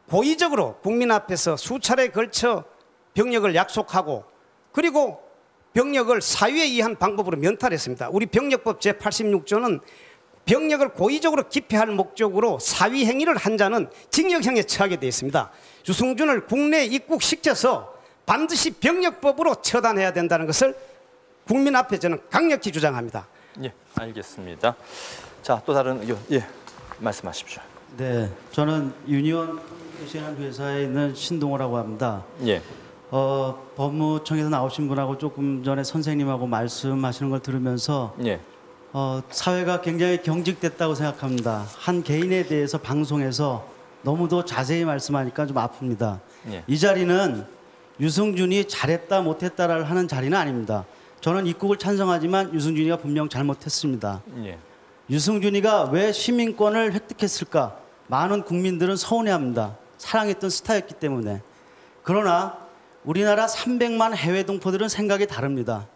[SPEAKER 15] 고의적으로 국민 앞에서 수차례에 걸쳐 병력을 약속하고 그리고 병력을 사유에 의한 방법으로 면탈했습니다. 우리 병력법 제86조는 병력을 고의적으로 기피할 목적으로 사위 행위를 한 자는 징역형에 처하게 되어 있습니다. 유승준을 국내에 입국시켜서 반드시 병력법으로 처단해야 된다는 것을 국민 앞에 저는 강력히 주장합니다.
[SPEAKER 2] 예, 알겠습니다. 자, 또 다른 의견, 말씀하십시오.
[SPEAKER 16] 네, 저는 유니온 커뮤니케이션 회사에 있는 신동호라고 합니다.
[SPEAKER 2] 예.
[SPEAKER 16] 법무청에서 나오신 분하고 조금 전에 선생님하고 말씀하시는 걸 들으면서 사회가 굉장히 경직됐다고 생각합니다. 한 개인에 대해서 방송에서 너무도 자세히 말씀하니까 좀 아픕니다. 이 자리는 유승준이 잘했다 못했다를 하는 자리는 아닙니다. 저는 입국을 찬성하지만 유승준이가 분명 잘못했습니다. 유승준이가 왜 시민권을 획득했을까? 많은 국민들은 서운해합니다. 사랑했던 스타였기 때문에. 그러나 우리나라 300만 해외 동포들은 생각이 다릅니다.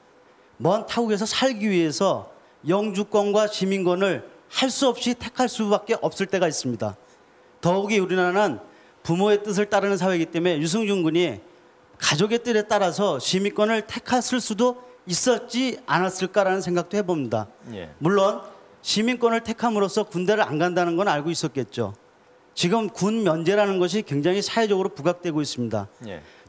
[SPEAKER 16] 먼 타국에서 살기 위해서 영주권과 시민권을 할 수 없이 택할 수밖에 없을 때가 있습니다. 더욱이 우리나라는 부모의 뜻을 따르는 사회이기 때문에 유승준 군이 가족의 뜻에 따라서 시민권을 택했을 수도 있었지 않았을까라는 생각도 해봅니다. 물론 시민권을 택함으로써 군대를 안 간다는 건 알고 있었겠죠. 지금 군 면제라는 것이 굉장히 사회적으로 부각되고 있습니다.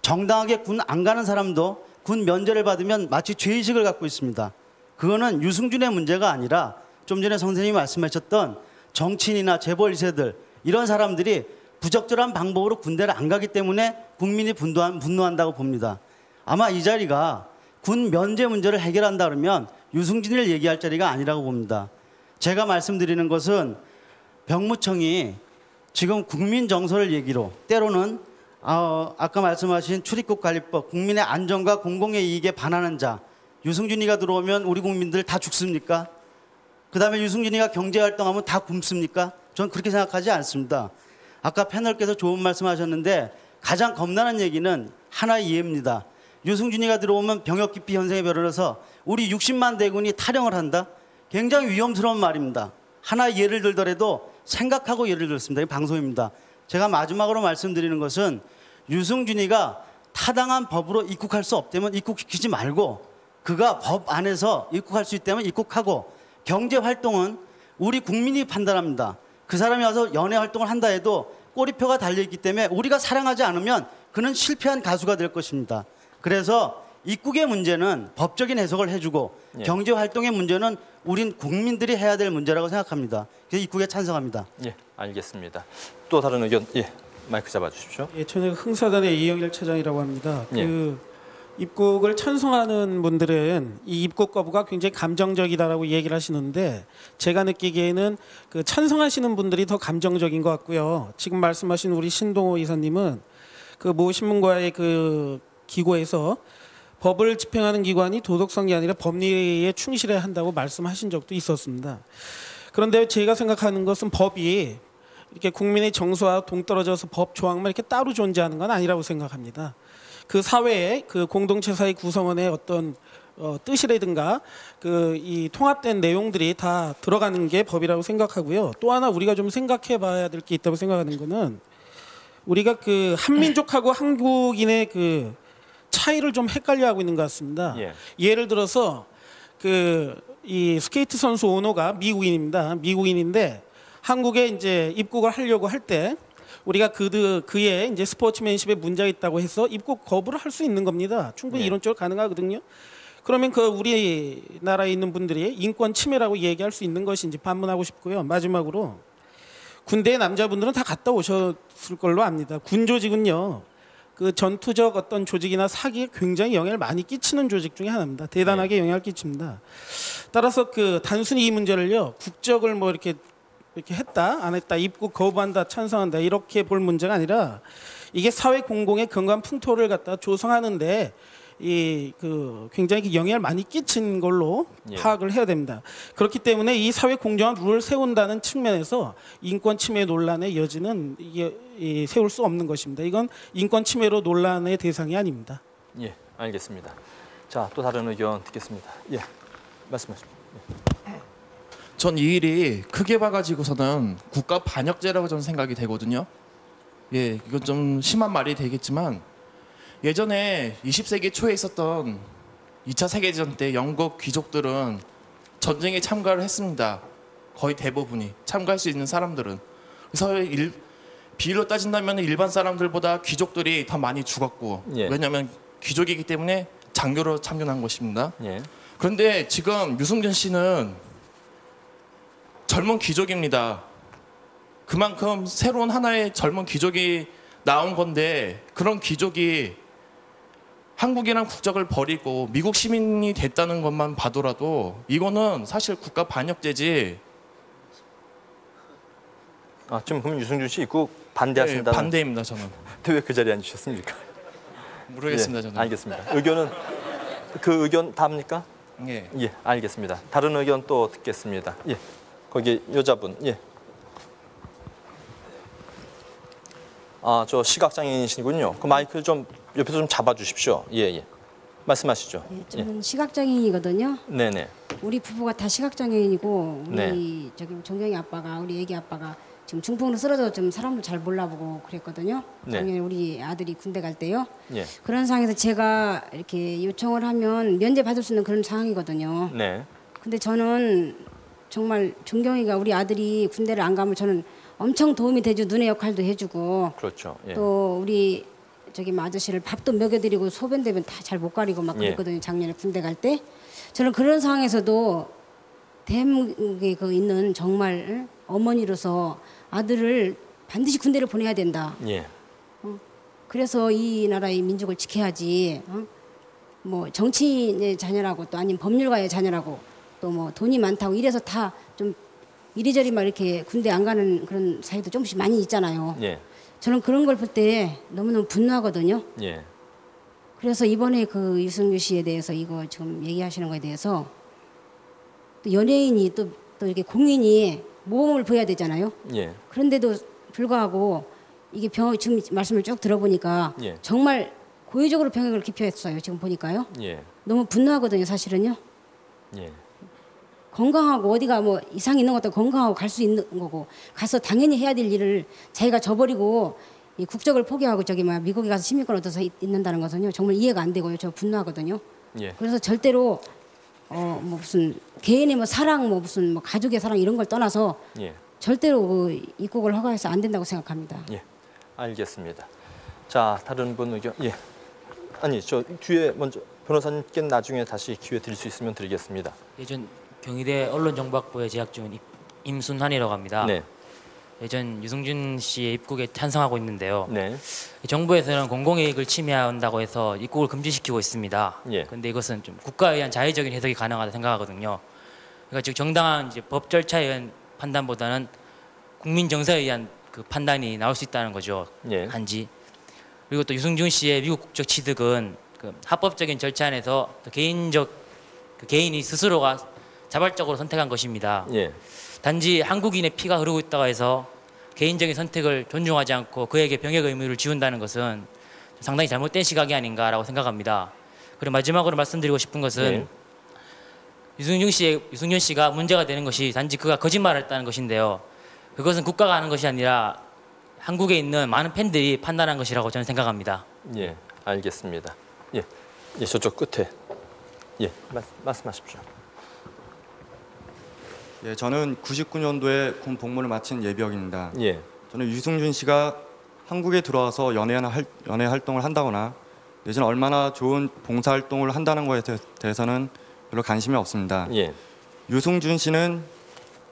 [SPEAKER 16] 정당하게 군 안 가는 사람도 군 면제를 받으면 마치 죄의식을 갖고 있습니다. 그거는 유승준의 문제가 아니라 좀 전에 선생님이 말씀하셨던 정치인이나 재벌 2세들 이런 사람들이 부적절한 방법으로 군대를 안 가기 때문에 국민이 분노한다고 봅니다. 아마 이 자리가 군 면제 문제를 해결한다 그러면 유승준을 얘기할 자리가 아니라고 봅니다. 제가 말씀드리는 것은 병무청이 지금 국민 정서를 얘기로 때로는 아까 말씀하신 출입국관리법, 국민의 안전과 공공의 이익에 반하는 자, 유승준이가 들어오면 우리 국민들 다 죽습니까? 그 다음에 유승준이가 경제활동하면 다 굶습니까? 저는 그렇게 생각하지 않습니다. 아까 패널께서 좋은 말씀하셨는데 가장 겁나는 얘기는 하나의 이해입니다. 유승준이가 들어오면 병역기피 현상이 벌어져서 우리 60만 대군이 탈영을 한다? 굉장히 위험스러운 말입니다. 하나 예를 들더라도 생각하고 예를 들었습니다. 이 방송입니다. 제가 마지막으로 말씀드리는 것은 유승준이가 타당한 법으로 입국할 수 없다면 입국시키지 말고 그가 법 안에서 입국할 수 있다면 입국하고 경제활동은 우리 국민이 판단합니다. 그 사람이 와서 연예활동을 한다 해도 꼬리표가 달려있기 때문에 우리가 사랑하지 않으면 그는 실패한 가수가 될 것입니다. 그래서 입국의 문제는 법적인 해석을 해주고 경제활동의 문제는 우린 국민들이 해야 될 문제라고 생각합니다. 그래서 입국에 찬성합니다.
[SPEAKER 2] 예, 알겠습니다. 또 다른 의견, 마이크 잡아주십시오.
[SPEAKER 17] 저는 흥사단의 이영일 차장이라고 합니다. 입국을 찬성하는 분들은 이 입국 거부가 굉장히 감정적이다라고 얘기를 하시는데 제가 느끼기에는 그 찬성하시는 분들이 더 감정적인 것 같고요. 지금 말씀하신 우리 신동호 이사님은 그 모 신문과의 그 기고에서 법을 집행하는 기관이 도덕성이 아니라 법리에 충실해야 한다고 말씀하신 적도 있었습니다. 그런데 제가 생각하는 것은 법이 이렇게 국민의 정서와 동떨어져서 법 조항만 이렇게 따로 존재하는 건 아니라고 생각합니다. 그 사회의 그 공동체 사회 구성원의 어떤 뜻이라든가 이 통합된 내용들이 다 들어가는 게 법이라고 생각하고요. 또 하나 우리가 좀 생각해봐야 될 게 있다고 생각하는 거는 우리가 그 한민족하고 한국인의 그 차이를 좀 헷갈려하고 있는 것 같습니다. 예를 들어서 이 스케이트 선수 오노가 미국인입니다. 미국인인데 한국에 이제 입국을 하려고 할 때 우리가 그의 이제 스포츠맨십에 문제가 있다고 해서 입국 거부를 할 수 있는 겁니다. 충분히 이론적으로 가능하거든요. 그러면 그 우리나라에 있는 분들이 인권 침해라고 얘기할 수 있는 것인지 반문하고 싶고요. 마지막으로 군대의 남자분들은 다 갔다 오셨을 걸로 압니다. 군 조직은요. 그 전투적 어떤 조직이나 사기에 굉장히 영향을 많이 끼치는 조직 중에 하나입니다. 대단하게 영향을 끼칩니다. 따라서 단순히 이 문제를요. 국적을 뭐 이렇게 했다 안 했다 입국 거부한다 찬성한다 이렇게 볼 문제가 아니라 이게 사회 공공의 건강한 풍토를 갖다 조성하는데 굉장히 영향을 많이 끼친 걸로 파악을 해야 됩니다. 그렇기 때문에 이 사회 공정한 룰을 세운다는 측면에서 인권 침해 논란의 여지는 세울 수 없는 것입니다. 이건 인권 침해로 논란의 대상이 아닙니다.
[SPEAKER 2] 예, 알겠습니다. 자, 또 다른 의견 듣겠습니다. 예, 말씀하십시오.
[SPEAKER 18] 전 이 일이 크게 봐가지고서는 국가 반역죄라고 저는 생각이 되거든요. 예, 이건 좀 심한 말이 되겠지만 예전에 20세기 초에 있었던 2차 세계대전 때 영국 귀족들은 전쟁에 참가를 했습니다. 거의 대부분이 참가할 수 있는 사람들은. 그래서 비율로 따진다면 일반 사람들보다 귀족들이 더 많이 죽었고 왜냐하면 귀족이기 때문에 장교로 참전한 것입니다. 그런데 지금 유승준 씨는 젊은 귀족입니다. 그만큼 새로운 하나의 젊은 귀족이 나온 건데 그런 귀족이 한국이란 국적을 버리고 미국 시민이 됐다는 것만 봐더라도 이거는 사실 국가 반역죄지.
[SPEAKER 2] 지금 그럼 유승준 씨 입국 반대하신다는?
[SPEAKER 18] 네, 반대입니다 저는.
[SPEAKER 2] 왜 그 자리에 앉으셨습니까?
[SPEAKER 18] 모르겠습니다 저는.
[SPEAKER 2] 알겠습니다. 의견은 그 의견 답니까?
[SPEAKER 18] 예.
[SPEAKER 2] 예, 알겠습니다. 다른 의견 또 듣겠습니다. 예, 거기 여자분. 예. 저 시각장애인이시군요. 그 마이크 좀 옆에서 좀 잡아주십시오. 예. 말씀하시죠.
[SPEAKER 19] 네, 저는 시각장애인이거든요.
[SPEAKER 2] 네네.
[SPEAKER 19] 우리 부부가 다 시각장애인이고 우리
[SPEAKER 2] 네.
[SPEAKER 19] 종경이 아빠가 우리 애기 아빠가 지금 중풍으로 쓰러져 좀 사람도 잘 몰라보고 그랬거든요.
[SPEAKER 2] 네.
[SPEAKER 19] 작년에 우리 아들이 군대 갈 때요.
[SPEAKER 2] 예.
[SPEAKER 19] 그런 상황에서 제가 이렇게 요청을 하면 면제 받을 수 있는 그런 상황이거든요.
[SPEAKER 2] 네.
[SPEAKER 19] 근데 저는 정말 종경이가 우리 아들이 군대를 안 가면 저는 엄청 도움이 되죠. 눈의 역할도 해주고.
[SPEAKER 2] 그렇죠. 예.
[SPEAKER 19] 또 우리 아저씨를 밥도 먹여드리고 소변되면 다 잘 못 가리고 막
[SPEAKER 2] 예.
[SPEAKER 19] 그랬거든요. 작년에 군대 갈 때. 저는 그런 상황에서도 대한민국에 있는 정말 어머니로서 아들을 반드시 군대를 보내야 된다.
[SPEAKER 2] 예.
[SPEAKER 19] 그래서 이 나라의 민족을 지켜야지. 뭐 정치인의 자녀라고 또 아니면 법률가의 자녀라고 또 뭐 돈이 많다고 이래서 다 좀 이리저리 막 이렇게 군대 안 가는 그런 사회도 조금씩 많이 있잖아요.
[SPEAKER 2] 예.
[SPEAKER 19] 저는 그런 걸 볼 때 너무너무 분노하거든요.
[SPEAKER 2] 예.
[SPEAKER 19] 그래서 이번에 그 유승규 씨에 대해서 이거 지금 얘기하시는 거에 대해서 또 연예인이 또 이렇게 공인이 모범을 보여야 되잖아요.
[SPEAKER 2] 예.
[SPEAKER 19] 그런데도 불구하고 이게 지금 말씀을 쭉 들어보니까
[SPEAKER 2] 예.
[SPEAKER 19] 정말 고의적으로 병역을 기피했어요. 지금 보니까요.
[SPEAKER 2] 예.
[SPEAKER 19] 너무 분노하거든요. 사실은요.
[SPEAKER 2] 예.
[SPEAKER 19] 건강하고 어디가 뭐 이상이 있는 것도 건강하고 갈 수 있는 거고 가서 당연히 해야 될 일을 자기가 저버리고 이 국적을 포기하고 미국에 가서 시민권 얻어서 있는다는 것은요 정말 이해가 안 되고요. 저 분노하거든요.
[SPEAKER 2] 예.
[SPEAKER 19] 그래서 절대로 뭐 무슨 개인의 뭐 사랑 뭐 무슨 뭐 가족의 사랑 이런 걸 떠나서
[SPEAKER 2] 예.
[SPEAKER 19] 절대로 입국을 허가해서 안 된다고 생각합니다.
[SPEAKER 2] 예. 알겠습니다. 자, 다른 분 의견. 예. 아니, 저 뒤에 먼저 변호사님께 나중에 다시 기회 드릴 수 있으면 드리겠습니다.
[SPEAKER 20] 예전 경희대 언론정보학부에 재학 중인 임순환이라고 합니다.
[SPEAKER 2] 네.
[SPEAKER 20] 예전 유승준 씨의 입국에 찬성하고 있는데요.
[SPEAKER 2] 네.
[SPEAKER 20] 정부에서는 공공이익을 침해한다고 해서 입국을 금지시키고 있습니다.
[SPEAKER 2] 예.
[SPEAKER 20] 그런데 이것은 좀 국가에 의한 자의적인 해석이 가능하다 생각하거든요. 그러니까 즉 정당한 법 절차에 의한 판단보다는 국민 정서에 의한 그 판단이 나올 수 있다는 거죠.
[SPEAKER 2] 예.
[SPEAKER 20] 한지. 그리고 또 유승준 씨의 미국 국적 취득은 그 합법적인 절차 안에서 개인이 스스로가 자발적으로 선택한 것입니다.
[SPEAKER 2] 예.
[SPEAKER 20] 단지 한국인의 피가 흐르고 있다고 해서 개인적인 선택을 존중하지 않고 그에게 병역 의무를 지운다는 것은 상당히 잘못된 시각이 아닌가라고 생각합니다. 그리고 마지막으로 말씀드리고 싶은 것은 유승준 씨가 문제가 되는 것이 단지 그가 거짓말을 했다는 것인데요. 그것은 국가가 하는 것이 아니라 한국에 있는 많은 팬들이 판단한 것이라고 저는 생각합니다.
[SPEAKER 2] 예, 알겠습니다. 예, 예, 저쪽 끝에 예, 말씀하십시오.
[SPEAKER 21] 예, 저는 99년도에 군 복무를 마친 예비역입니다.
[SPEAKER 2] 예.
[SPEAKER 21] 저는 유승준 씨가 한국에 들어와서 연예 활동을 한다거나 내지는 얼마나 좋은 봉사 활동을 한다는 것에 대해서는 별로 관심이 없습니다.
[SPEAKER 2] 예.
[SPEAKER 21] 유승준 씨는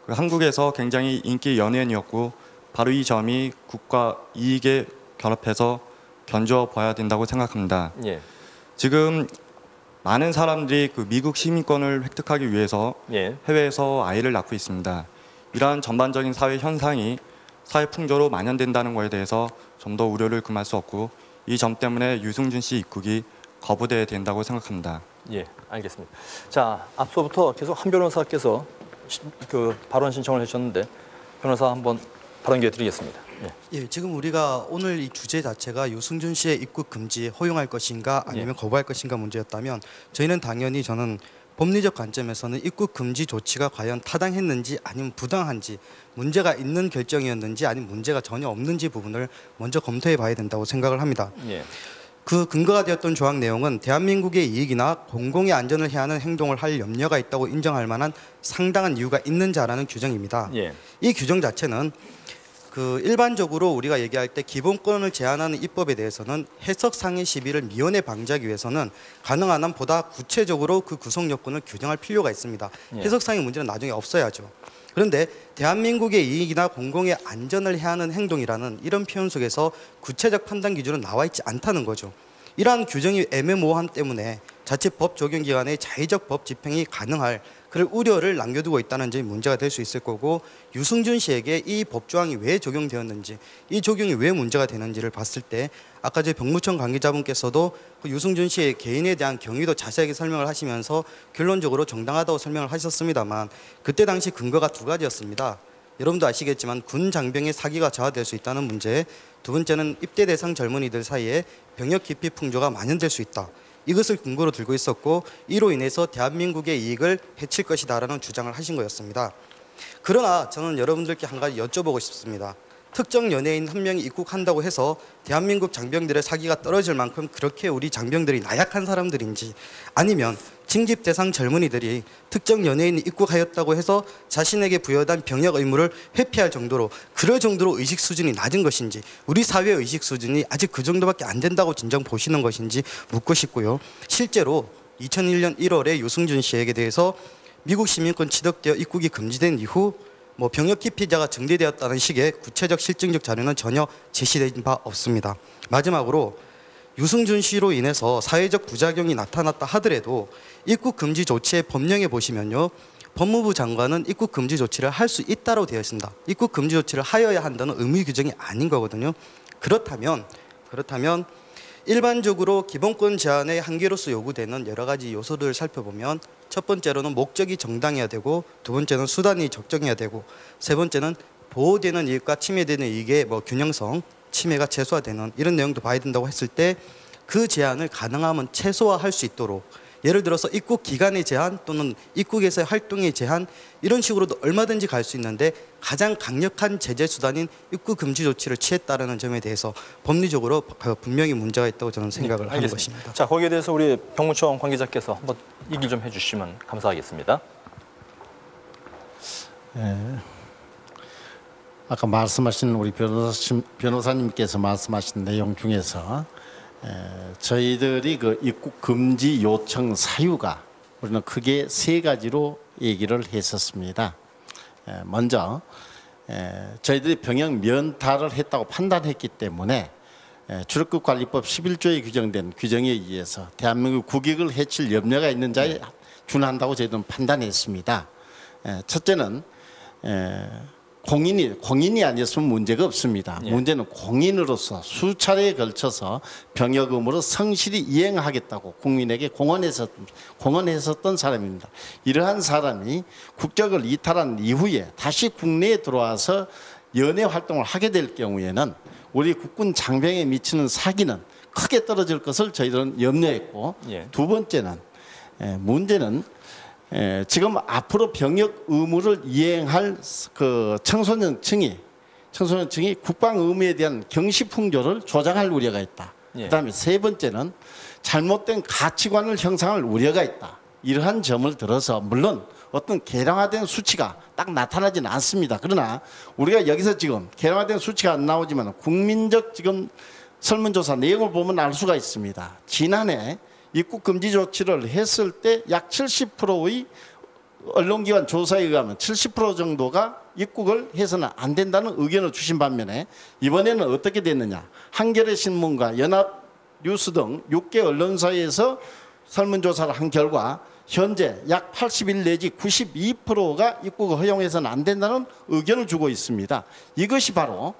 [SPEAKER 21] 그 한국에서 굉장히 인기 연예인이었고 바로 이 점이 국가 이익에 결합해서 견주어 봐야 된다고 생각합니다.
[SPEAKER 2] 예.
[SPEAKER 21] 지금 많은 사람들이 그 미국 시민권을 획득하기 위해서
[SPEAKER 2] 예.
[SPEAKER 21] 해외에서 아이를 낳고 있습니다. 이러한 전반적인 사회 현상이 사회 풍조로 만연된다는 것에 대해서 좀 더 우려를 금할 수 없고 이 점 때문에 유승준 씨 입국이 거부돼야 된다고 생각합니다.
[SPEAKER 2] 예, 알겠습니다. 자, 앞서부터 계속 한 변호사께서 그 발언 신청을 해주셨는데 변호사 한번 발언 기회 드리겠습니다. 예.
[SPEAKER 3] 예, 지금 우리가 오늘 이 주제 자체가 유승준 씨의 입국 금지 허용할 것인가 아니면 거부할 것인가 문제였다면 저희는 당연히 저는 법리적 관점에서는 입국 금지 조치가 과연 타당했는지 아니면 부당한지 문제가 있는 결정이었는지 아니면 문제가 전혀 없는지 부분을 먼저 검토해 봐야 된다고 생각을 합니다.
[SPEAKER 2] 예.
[SPEAKER 3] 그 근거가 되었던 조항 내용은 대한민국의 이익이나 공공의 안전을 해하는 행동을 할 염려가 있다고 인정할 만한 상당한 이유가 있는 자라는 규정입니다.
[SPEAKER 2] 예.
[SPEAKER 3] 이 규정 자체는 그 일반적으로 우리가 얘기할 때 기본권을 제한하는 입법에 대해서는 해석상의 시비를 미연에 방지하기 위해서는 가능한 한 보다 구체적으로 그 구성 요건을 규정할 필요가 있습니다.
[SPEAKER 2] 예.
[SPEAKER 3] 해석상의 문제는 나중에 없어야죠. 그런데 대한민국의 이익이나 공공의 안전을 해하는 행동이라는 이런 표현 속에서 구체적 판단 기준은 나와 있지 않다는 거죠. 이러한 규정이 애매모호함 때문에 자칫 법 적용 기관의 자의적 법 집행이 가능할 그럴 우려를 남겨두고 있다는 점이 문제가 될 수 있을 거고 유승준 씨에게 이 법조항이 왜 적용되었는지 이 적용이 왜 문제가 되는지를 봤을 때 아까 제 병무청 관계자분께서도 그 유승준 씨의 개인에 대한 경위도 자세하게 설명을 하시면서 결론적으로 정당하다고 설명을 하셨습니다만 그때 당시 근거가 두 가지였습니다. 여러분도 아시겠지만 군 장병의 사기가 저하될 수 있다는 문제, 두 번째는 입대 대상 젊은이들 사이에 병역 기피 풍조가 만연될 수 있다. 이것을 근거로 들고 있었고 이로 인해서 대한민국의 이익을 해칠 것이다라는 주장을 하신 거였습니다. 그러나 저는 여러분들께 한 가지 여쭤보고 싶습니다. 특정 연예인 한 명이 입국한다고 해서 대한민국 장병들의 사기가 떨어질 만큼 그렇게 우리 장병들이 나약한 사람들인지 아니면 징집 대상 젊은이들이 특정 연예인이 입국하였다고 해서 자신에게 부여된 병역 의무를 회피할 정도로 그럴 정도로 의식 수준이 낮은 것인지 우리 사회 의식 수준이 아직 그 정도밖에 안 된다고 진정 보시는 것인지 묻고 싶고요. 실제로 2001년 1월에 유승준 씨에게 대해서 미국 시민권 취득되어 입국이 금지된 이후 병역 기피자가 증대되었다는 식의 구체적 실증적 자료는 전혀 제시된 바 없습니다. 마지막으로 유승준 씨로 인해서 사회적 부작용이 나타났다 하더라도 입국 금지 조치의 법령에 보시면요. 법무부 장관은 입국 금지 조치를 할 수 있다고 되어 있습니다. 입국 금지 조치를 하여야 한다는 의무 규정이 아닌 거거든요. 그렇다면 일반적으로 기본권 제한의 한계로서 요구되는 여러 가지 요소들을 살펴보면 첫 번째로는 목적이 정당해야 되고 두 번째는 수단이 적정해야 되고 세 번째는 보호되는 이익과 침해되는 이익의 균형성, 침해가 최소화되는 이런 내용도 봐야 된다고 했을 때 그 제한을 가능하면 최소화할 수 있도록 예를 들어서 입국 기간의 제한 또는 입국에서의 활동의 제한 이런 식으로도 얼마든지 갈 수 있는데 가장 강력한 제재 수단인 입국 금지 조치를 취했다는 점에 대해서 법리적으로 분명히 문제가 있다고 저는 생각을 하는 것입니다.
[SPEAKER 2] 자, 거기에 대해서 우리 병무청 관계자께서 한번 얘기 좀 해주시면 감사하겠습니다.
[SPEAKER 4] 아까 말씀하신 우리 변호사님께서 말씀하신 내용 중에서 저희들이 그 입국 금지 요청 사유가 우리는 크게 세 가지로 얘기를 했었습니다. 먼저 저희들이 병역 면탈을 했다고 판단했기 때문에 출입국 관리법 11조에 규정된 규정에 의해서 대한민국 국익을 해칠 염려가 있는 자에 준한다고 저희들은 판단했습니다. 첫째는 공인이 아니었으면 문제가 없습니다.
[SPEAKER 2] 예.
[SPEAKER 4] 문제는 공인으로서 수차례에 걸쳐서 병역 의무를 성실히 이행하겠다고 국민에게 공언했었던 사람입니다. 이러한 사람이 국적을 이탈한 이후에 다시 국내에 들어와서 연애 활동을 하게 될 경우에는 우리 국군 장병에 미치는 사기는 크게 떨어질 것을 저희들은 염려했고,
[SPEAKER 2] 예.
[SPEAKER 4] 두 번째는 문제는 지금 앞으로 병역 의무를 이행할 그 청소년층이 국방 의무에 대한 경시 풍조를 조장할 우려가 있다.
[SPEAKER 2] 예.
[SPEAKER 4] 그다음에 세 번째는 잘못된 가치관을 형성할 우려가 있다. 이러한 점을 들어서 물론 어떤 개량화된 수치가 딱 나타나지는 않습니다. 그러나 우리가 여기서 지금 개량화된 수치가 안 나오지만 국민적 지금 설문조사 내용을 보면 알 수가 있습니다. 지난해 입국 금지 조치를 했을 때 약 70%의 언론기관 조사에 의하면 70% 정도가 입국을 해서는 안 된다는 의견을 주신 반면에 이번에는 어떻게 됐느냐. 한겨레 신문과 연합뉴스 등 6개 언론사에서 설문조사를 한 결과 현재 약 81 내지 92%가 입국을 허용해서는 안 된다는 의견을 주고 있습니다. 이것이 바로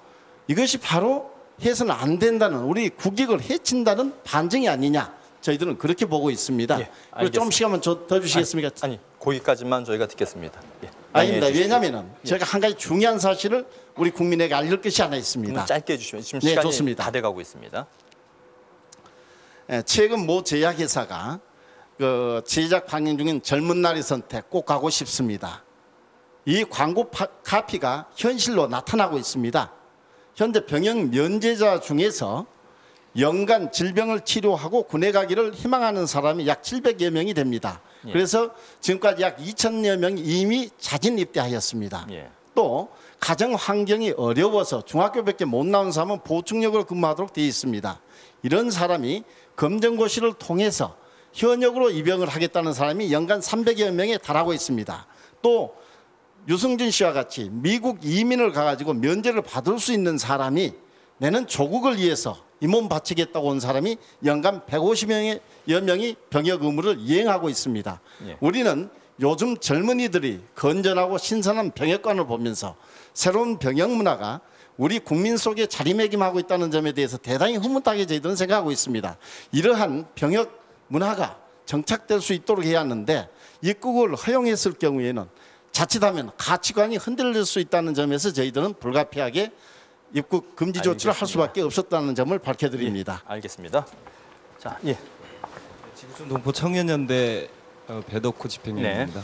[SPEAKER 4] 해서는 안 된다는, 우리 국익을 해친다는 반증이 아니냐. 저희들은 그렇게 보고 있습니다.
[SPEAKER 2] 예,
[SPEAKER 4] 그리고 좀 시간만 더 주시겠습니까?
[SPEAKER 2] 아니, 거기까지만 저희가 듣겠습니다. 예,
[SPEAKER 4] 아닙니다.
[SPEAKER 2] 양해해 주십시오.
[SPEAKER 4] 왜냐하면 제가 한 가지 중요한 사실을 우리 국민에게 알릴 것이 하나 있습니다.
[SPEAKER 2] 그러면 짧게 해주시면 지금
[SPEAKER 4] 네,
[SPEAKER 2] 시간이
[SPEAKER 4] 좋습니다.
[SPEAKER 2] 다 돼가고 있습니다.
[SPEAKER 4] 최근 모 제약회사가 그 제작 방영 중인 젊은 날의 선택 꼭 가고 싶습니다. 이 광고 카피가 현실로 나타나고 있습니다. 현재 병역 면제자 중에서 연간 질병을 치료하고 군에 가기를 희망하는 사람이 약 700여 명이 됩니다.
[SPEAKER 2] 예.
[SPEAKER 4] 그래서 지금까지 약 2,000여 명이 이미 자진 입대하였습니다.
[SPEAKER 2] 예.
[SPEAKER 4] 또 가정 환경이 어려워서 중학교밖에 못 나온 사람은 보충역으로 근무하도록 되어 있습니다. 이런 사람이 검정고시를 통해서 현역으로 입영을 하겠다는 사람이 연간 300여 명에 달하고 있습니다. 또 유승준 씨와 같이 미국 이민을 가가지고 면제를 받을 수 있는 사람이 내는 조국을 위해서 이 몸 바치겠다고 온 사람이 연간 150여여 명이 병역 의무를 이행하고 있습니다.
[SPEAKER 2] 예.
[SPEAKER 4] 우리는 요즘 젊은이들이 건전하고 신선한 병역관을 보면서 새로운 병역 문화가 우리 국민 속에 자리매김하고 있다는 점에 대해서 대단히 흐뭇하게 저희들은 생각하고 있습니다. 이러한 병역 문화가 정착될 수 있도록 해야 하는데 입국을 허용했을 경우에는 자칫하면 가치관이 흔들릴 수 있다는 점에서 저희들은 불가피하게 입국 금지 조치를 할 수밖에 없었다는 점을 밝혀드립니다.
[SPEAKER 2] 예, 알겠습니다. 자, 예.
[SPEAKER 1] 지구촌 동포 청년연대 배덕호 집행위원입니다.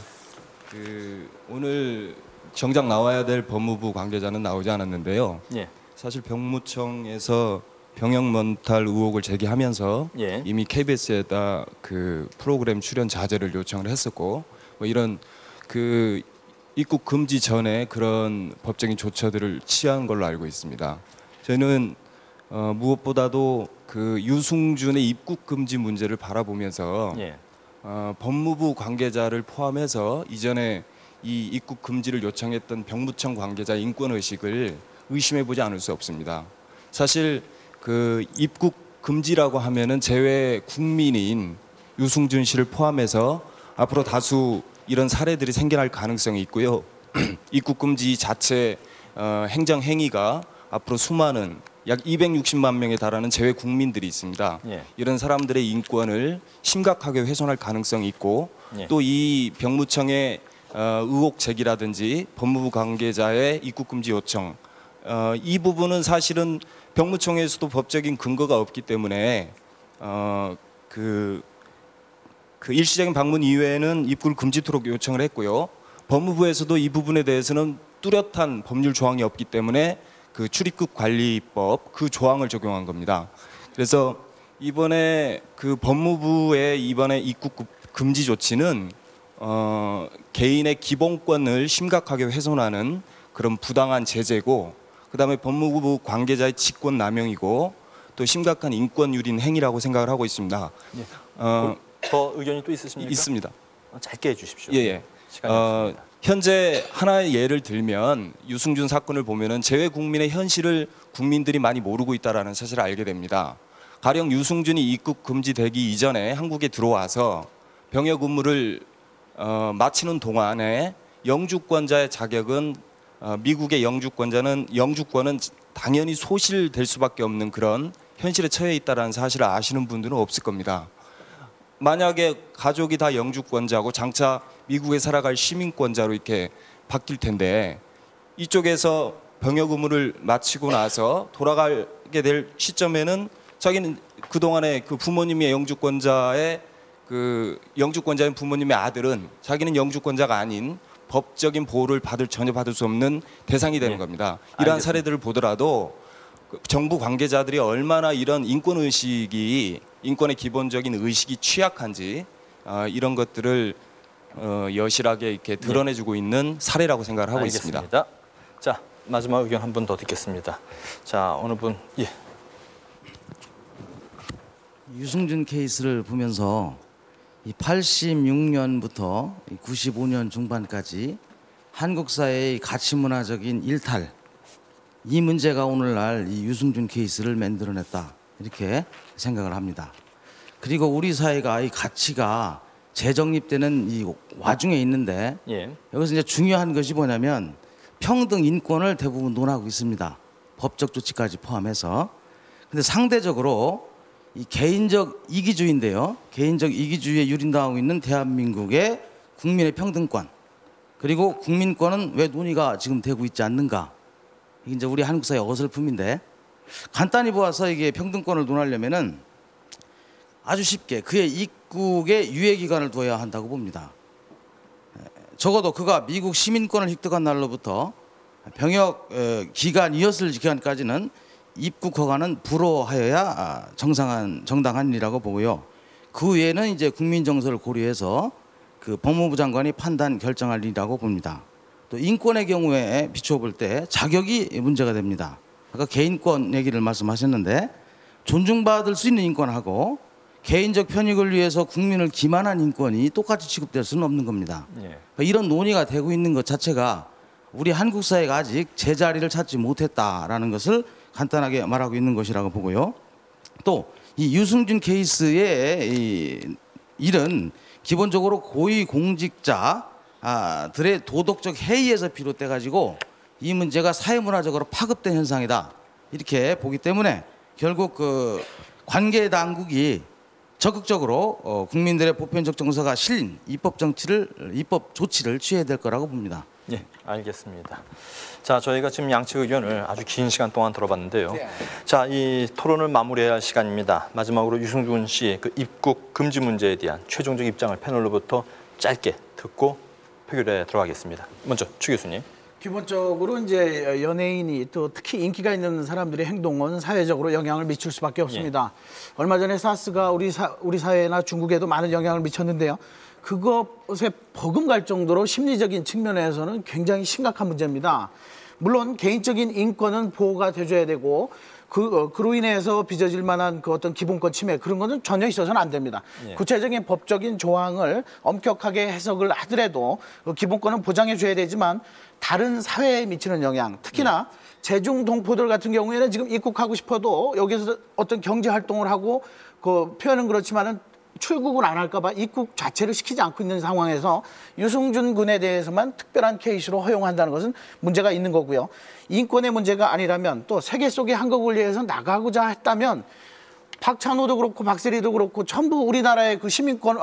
[SPEAKER 2] 네.
[SPEAKER 1] 오늘 정작 나와야 될 법무부 관계자는 나오지 않았는데요.
[SPEAKER 2] 예.
[SPEAKER 1] 사실 병무청에서 병역 멘탈 의혹을 제기하면서
[SPEAKER 2] 예.
[SPEAKER 1] 이미 KBS에다 그 프로그램 출연 자제를 요청을 했었고 뭐 이런 그 입국 금지 전에 그런 법적인 조처들을 취한 걸로 알고 있습니다. 저희는 무엇보다도 그 유승준의 입국 금지 문제를 바라보면서
[SPEAKER 2] 예.
[SPEAKER 1] 법무부 관계자를 포함해서 이전에 이 입국 금지를 요청했던 병무청 관계자 인권 의식을 의심해보지 않을 수 없습니다. 사실 그 입국 금지라고 하면은 제외 국민인 유승준 씨를 포함해서 앞으로 다수 이런 사례들이 생겨날 가능성이 있고요. 입국 금지 자체 행정 행위가 앞으로 수많은 약 260만 명에 달하는 제외 국민들이 있습니다.
[SPEAKER 2] 예.
[SPEAKER 1] 이런 사람들의 인권을 심각하게 훼손할 가능성이 있고
[SPEAKER 2] 예.
[SPEAKER 1] 또 이 병무청의 의혹 제기라든지 법무부 관계자의 입국 금지 요청 이 부분은 사실은 병무청에서도 법적인 근거가 없기 때문에 그 일시적인 방문 이외에는 입국을 금지토록 요청을 했고요. 법무부에서도 이 부분에 대해서는 뚜렷한 법률 조항이 없기 때문에 그 출입국 관리법 그 조항을 적용한 겁니다. 그래서 이번에 그 법무부의 이번에 입국 금지 조치는 개인의 기본권을 심각하게 훼손하는 그런 부당한 제재고, 그다음에 법무부 관계자의 직권 남용이고 또 심각한 인권 유린 행위라고 생각을 하고 있습니다.
[SPEAKER 2] 예. 더 의견이 또 있으십니까?
[SPEAKER 1] 있습니다.
[SPEAKER 2] 짧게 해주십시오.
[SPEAKER 1] 예.
[SPEAKER 2] 시간이 없습니다.
[SPEAKER 1] 현재 하나의 예를 들면 유승준 사건을 보면은 제외 국민의 현실을 국민들이 많이 모르고 있다라는 사실을 알게 됩니다. 가령 유승준이 입국 금지되기 이전에 한국에 들어와서 병역 의무를 마치는 동안에 영주권자의 자격은 미국의 영주권은 당연히 소실될 수밖에 없는 그런 현실에 처해 있다는 사실을 아시는 분들은 없을 겁니다. 만약에 가족이 다 영주권자고 장차 미국에 살아갈 시민권자로 이렇게 바뀔 텐데 이쪽에서 병역 의무를 마치고 나서 돌아가게 될 시점에는 자기는 그동안에 그 부모님의 영주권자인 부모님의 아들은 자기는 영주권자가 아닌 법적인 보호를 전혀 받을 수 없는 대상이 되는 겁니다. 이러한 사례들을 보더라도 정부 관계자들이 얼마나 이런 인권의 기본적인 의식이 취약한지 이런 것들을 여실하게 이렇게 드러내주고 있는 사례라고 생각을 하고 있습니다.
[SPEAKER 2] 자, 마지막 의견 한 분 더 듣겠습니다. 자, 어느 분? 예.
[SPEAKER 5] 유승준 케이스를 보면서 86년부터 95년 중반까지 한국 사회의 가치 문화적인 일탈, 이 문제가 오늘날 이 유승준 케이스를 만들어냈다 이렇게 생각을 합니다. 그리고 우리 사회가 이 가치가 재정립되는 이 와중에 있는데 여기서 이제 중요한 것이 뭐냐면 평등 인권을 대부분 논하고 있습니다. 법적 조치까지 포함해서. 근데 상대적으로 이 개인적 이기주의인데요. 개인적 이기주의에 유린당하고 있는 대한민국의 국민의 평등권 그리고 국민권은 왜 논의가 지금 되고 있지 않는가? 이게 이제 우리 한국 사회 어설픔인데 간단히 보아서 이게 평등권을 논하려면은 아주 쉽게 그의 입국에 유예 기간을 둬야 한다고 봅니다. 적어도 그가 미국 시민권을 획득한 날로부터 병역 기간이었을 기간까지는 입국 허가는 불허하여야 정당한 일이라고 보고요. 그 외에는 이제 국민 정서를 고려해서 그 법무부 장관이 판단 결정할 일이라고 봅니다. 또 인권의 경우에 비춰볼 때 자격이 문제가 됩니다. 아까 개인권 얘기를 말씀하셨는데 존중받을 수 있는 인권하고 개인적 편익을 위해서 국민을 기만한 인권이 똑같이 취급될 수는 없는 겁니다. 이런 논의가 되고 있는 것 자체가 우리 한국 사회가 아직 제자리를 찾지 못했다라는 것을 간단하게 말하고 있는 것이라고 보고요. 또 이 유승준 케이스의 이 일은 기본적으로 고위공직자들의 도덕적 해이에서 비롯돼 가지고 이 문제가 사회문화적으로 파급된 현상이다 이렇게 보기 때문에 결국 그 관계 당국이 적극적으로 국민들의 보편적 정서가 실린 입법 조치를 취해야 될 거라고 봅니다.
[SPEAKER 2] 예, 알겠습니다. 자, 저희가 지금 양측 의견을 아주 긴 시간 동안 들어봤는데요. 자, 이 토론을 마무리해야 할 시간입니다. 마지막으로 유승준 씨 그 입국 금지 문제에 대한 최종적 입장을 패널로부터 짧게 듣고 표결에 들어가겠습니다. 먼저 추 교수님.
[SPEAKER 22] 기본적으로 이제 연예인이 또 특히 인기가 있는 사람들의 행동은 사회적으로 영향을 미칠 수밖에 없습니다. 얼마 전에 사스가 우리 사회나 중국에도 많은 영향을 미쳤는데요. 그것에 버금갈 정도로 심리적인 측면에서는 굉장히 심각한 문제입니다. 물론 개인적인 인권은 보호가 돼줘야 되고 그로 인해서 빚어질 만한 그 어떤 기본권 침해 그런 거는 전혀 있어서는 안 됩니다. 구체적인 법적인 조항을 엄격하게 해석을 하더라도 그 기본권은 보장해 줘야 되지만 다른 사회에 미치는 영향 특히나 제중 동포들 같은 경우에는 지금 입국하고 싶어도 여기서 어떤 경제 활동을 하고 그 표현은 그렇지만은 출국을 안 할까 봐 입국 자체를 시키지 않고 있는 상황에서 유승준 군에 대해서만 특별한 케이스로 허용한다는 것은 문제가 있는 거고요. 인권의 문제가 아니라면 또 세계 속의 한국을 위해서 나가고자 했다면 박찬호도 그렇고 박세리도 그렇고 전부 우리나라의 그 시민권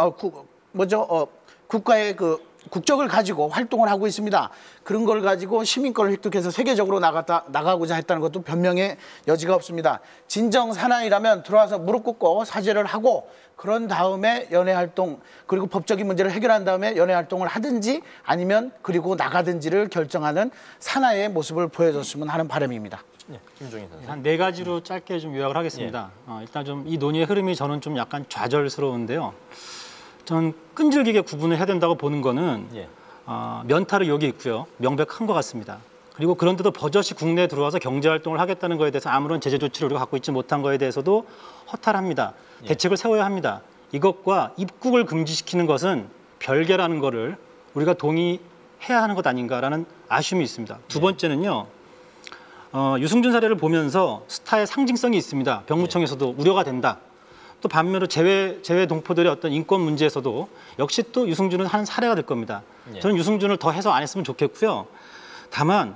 [SPEAKER 22] 국가의 그 국적을 가지고 활동을 하고 있습니다. 그런 걸 가지고 시민권을 획득해서 세계적으로 나가고자 했다는 것도 변명의 여지가 없습니다. 진정 사나이라면 들어와서 무릎 꿇고 사죄를 하고 그런 다음에 연애활동 그리고 법적인 문제를 해결한 다음에 연애활동을 하든지 아니면 그리고 나가든지를 결정하는 사나이의 모습을 보여줬으면 하는 바람입니다.
[SPEAKER 2] 김종인 선생님.
[SPEAKER 6] 한 4가지로 짧게 좀 요약을 하겠습니다. 일단 좀 이 논의의 흐름이 저는 좀 약간 좌절스러운데요. 저는 끈질기게 구분을 해야 된다고 보는 거는 면탈의 욕이 있고요. 명백한 것 같습니다. 그리고 그런데도 버젓이 국내에 들어와서 경제활동을 하겠다는 거에 대해서 아무런 제재 조치를 우리가 갖고 있지 못한 거에 대해서도 허탈합니다. 대책을 세워야 합니다. 이것과 입국을 금지시키는 것은 별개라는 거를 우리가 동의해야 하는 것 아닌가라는 아쉬움이 있습니다. 두 번째는요. 유승준 사례를 보면서 스타의 상징성이 있습니다. 병무청에서도 우려가 된다. 또 반면으로 재외 동포들의 어떤 인권 문제에서도 역시 또 유승준은 하는 사례가 될 겁니다. 저는 유승준을 더 해서 안 했으면 좋겠고요. 다만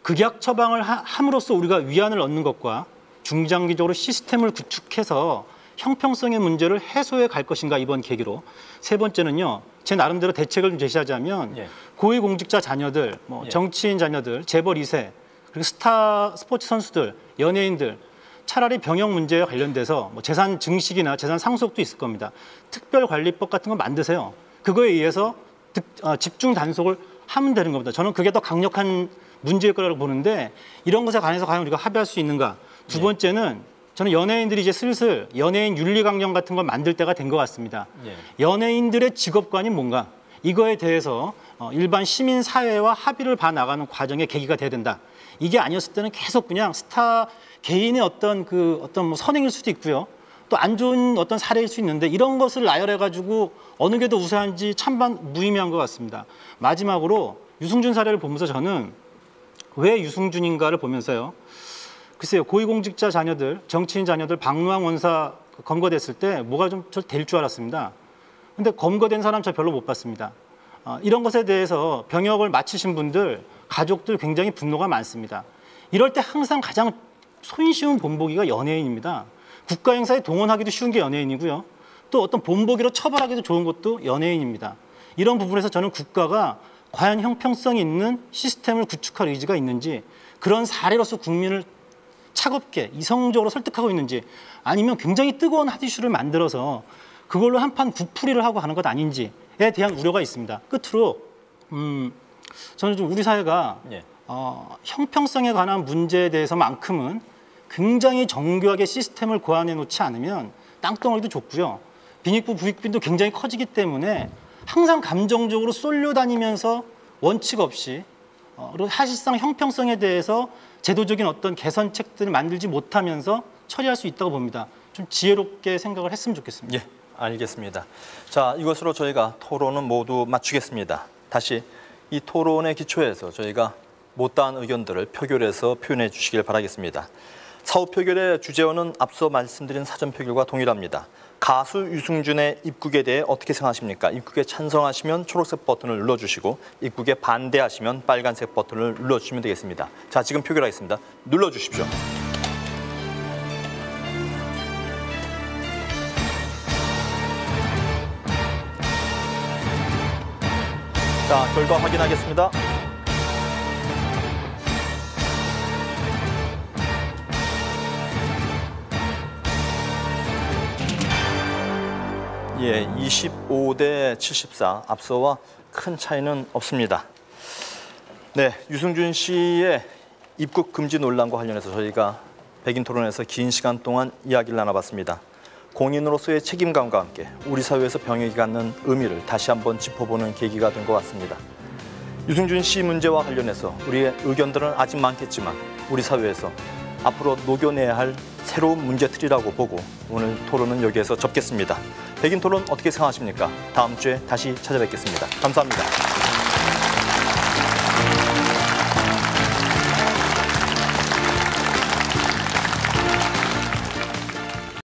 [SPEAKER 6] 극약 처방을 함으로써 우리가 위안을 얻는 것과 중장기적으로 시스템을 구축해서 형평성의 문제를 해소해 갈 것인가 이번 계기로. 세 번째는요. 제 나름대로 대책을 좀 제시하자면 고위공직자 자녀들, 정치인 자녀들, 재벌 2세, 그리고 스타 스포츠 선수들, 연예인들 차라리 병역 문제와 관련돼서 재산 증식이나 재산 상속도 있을 겁니다. 특별관리법 같은 거 만드세요. 그거에 의해서 집중 단속을 하면 되는 겁니다. 저는 그게 더 강력한 문제일 거라고 보는데 이런 것에 관해서 과연 우리가 합의할 수 있는가. 두 번째는 저는 연예인들이 이제 슬슬 연예인 윤리 강령 같은 걸 만들 때가 된 것 같습니다. 연예인들의 직업관이 뭔가 이거에 대해서 일반 시민 사회와 합의를 봐 나가는 과정의 계기가 돼야 된다. 이게 아니었을 때는 계속 그냥 스타 개인의 어떤 선행일 수도 있고요. 또 안 좋은 어떤 사례일 수 있는데 이런 것을 나열해 가지고 어느 게 더 우세한지 찬반 무의미한 것 같습니다. 마지막으로 유승준 사례를 보면서 저는 왜 유승준인가를 보면서요. 글쎄요, 고위공직자 자녀들, 정치인 자녀들 박노항 원사 검거됐을 때 뭐가 좀 될 줄 알았습니다. 근데 검거된 사람 저 별로 못 봤습니다. 이런 것에 대해서 병역을 마치신 분들, 가족들 굉장히 분노가 많습니다. 이럴 때 항상 가장 손쉬운 본보기가 연예인입니다. 국가 행사에 동원하기도 쉬운 게 연예인이고요. 또 어떤 본보기로 처벌하기도 좋은 것도 연예인입니다. 이런 부분에서 저는 국가가 과연 형평성이 있는 시스템을 구축할 의지가 있는지, 그런 사례로서 국민을 차갑게 이성적으로 설득하고 있는지, 아니면 굉장히 뜨거운 핫이슈를 만들어서 그걸로 한판 부풀이를 하고 하는 것 아닌지에 대한 우려가 있습니다. 끝으로 저는 좀 우리 사회가 형평성에 관한 문제에 대해서만큼은 굉장히 정교하게 시스템을 고안해 놓지 않으면 땅덩어리도 좁고요. 빈익부 부익빈도 굉장히 커지기 때문에 항상 감정적으로 쏠려다니면서 원칙 없이 그리고 사실상 형평성에 대해서 제도적인 어떤 개선책들을 만들지 못하면서 처리할 수 있다고 봅니다. 좀 지혜롭게 생각을 했으면 좋겠습니다.
[SPEAKER 2] 예, 알겠습니다. 자, 이것으로 저희가 토론은 모두 마치겠습니다. 다시 이 토론의 기초에서 저희가 못다한 의견들을 표결해서 표현해 주시길 바라겠습니다. 사후 표결의 주제어는 앞서 말씀드린 사전 표결과 동일합니다. 가수 유승준의 입국에 대해 어떻게 생각하십니까? 입국에 찬성하시면 초록색 버튼을 눌러주시고 입국에 반대하시면 빨간색 버튼을 눌러주시면 되겠습니다. 자, 지금 표결하겠습니다. 눌러주십시오. 자, 결과 확인하겠습니다. 예, 25대 74, 앞서와 큰 차이는 없습니다. 네, 유승준 씨의 입국 금지 논란과 관련해서 저희가 백인 토론에서 긴 시간 동안 이야기를 나눠봤습니다. 공인으로서의 책임감과 함께 우리 사회에서 병역이 갖는 의미를 다시 한번 짚어보는 계기가 된 것 같습니다. 유승준 씨 문제와 관련해서 우리의 의견들은 아직 많겠지만 우리 사회에서 앞으로 녹여내야 할 새로운 문제틀이라고 보고 오늘 토론은 여기에서 접겠습니다. 백인 토론 어떻게 생각하십니까? 다음 주에 다시 찾아뵙겠습니다. 감사합니다.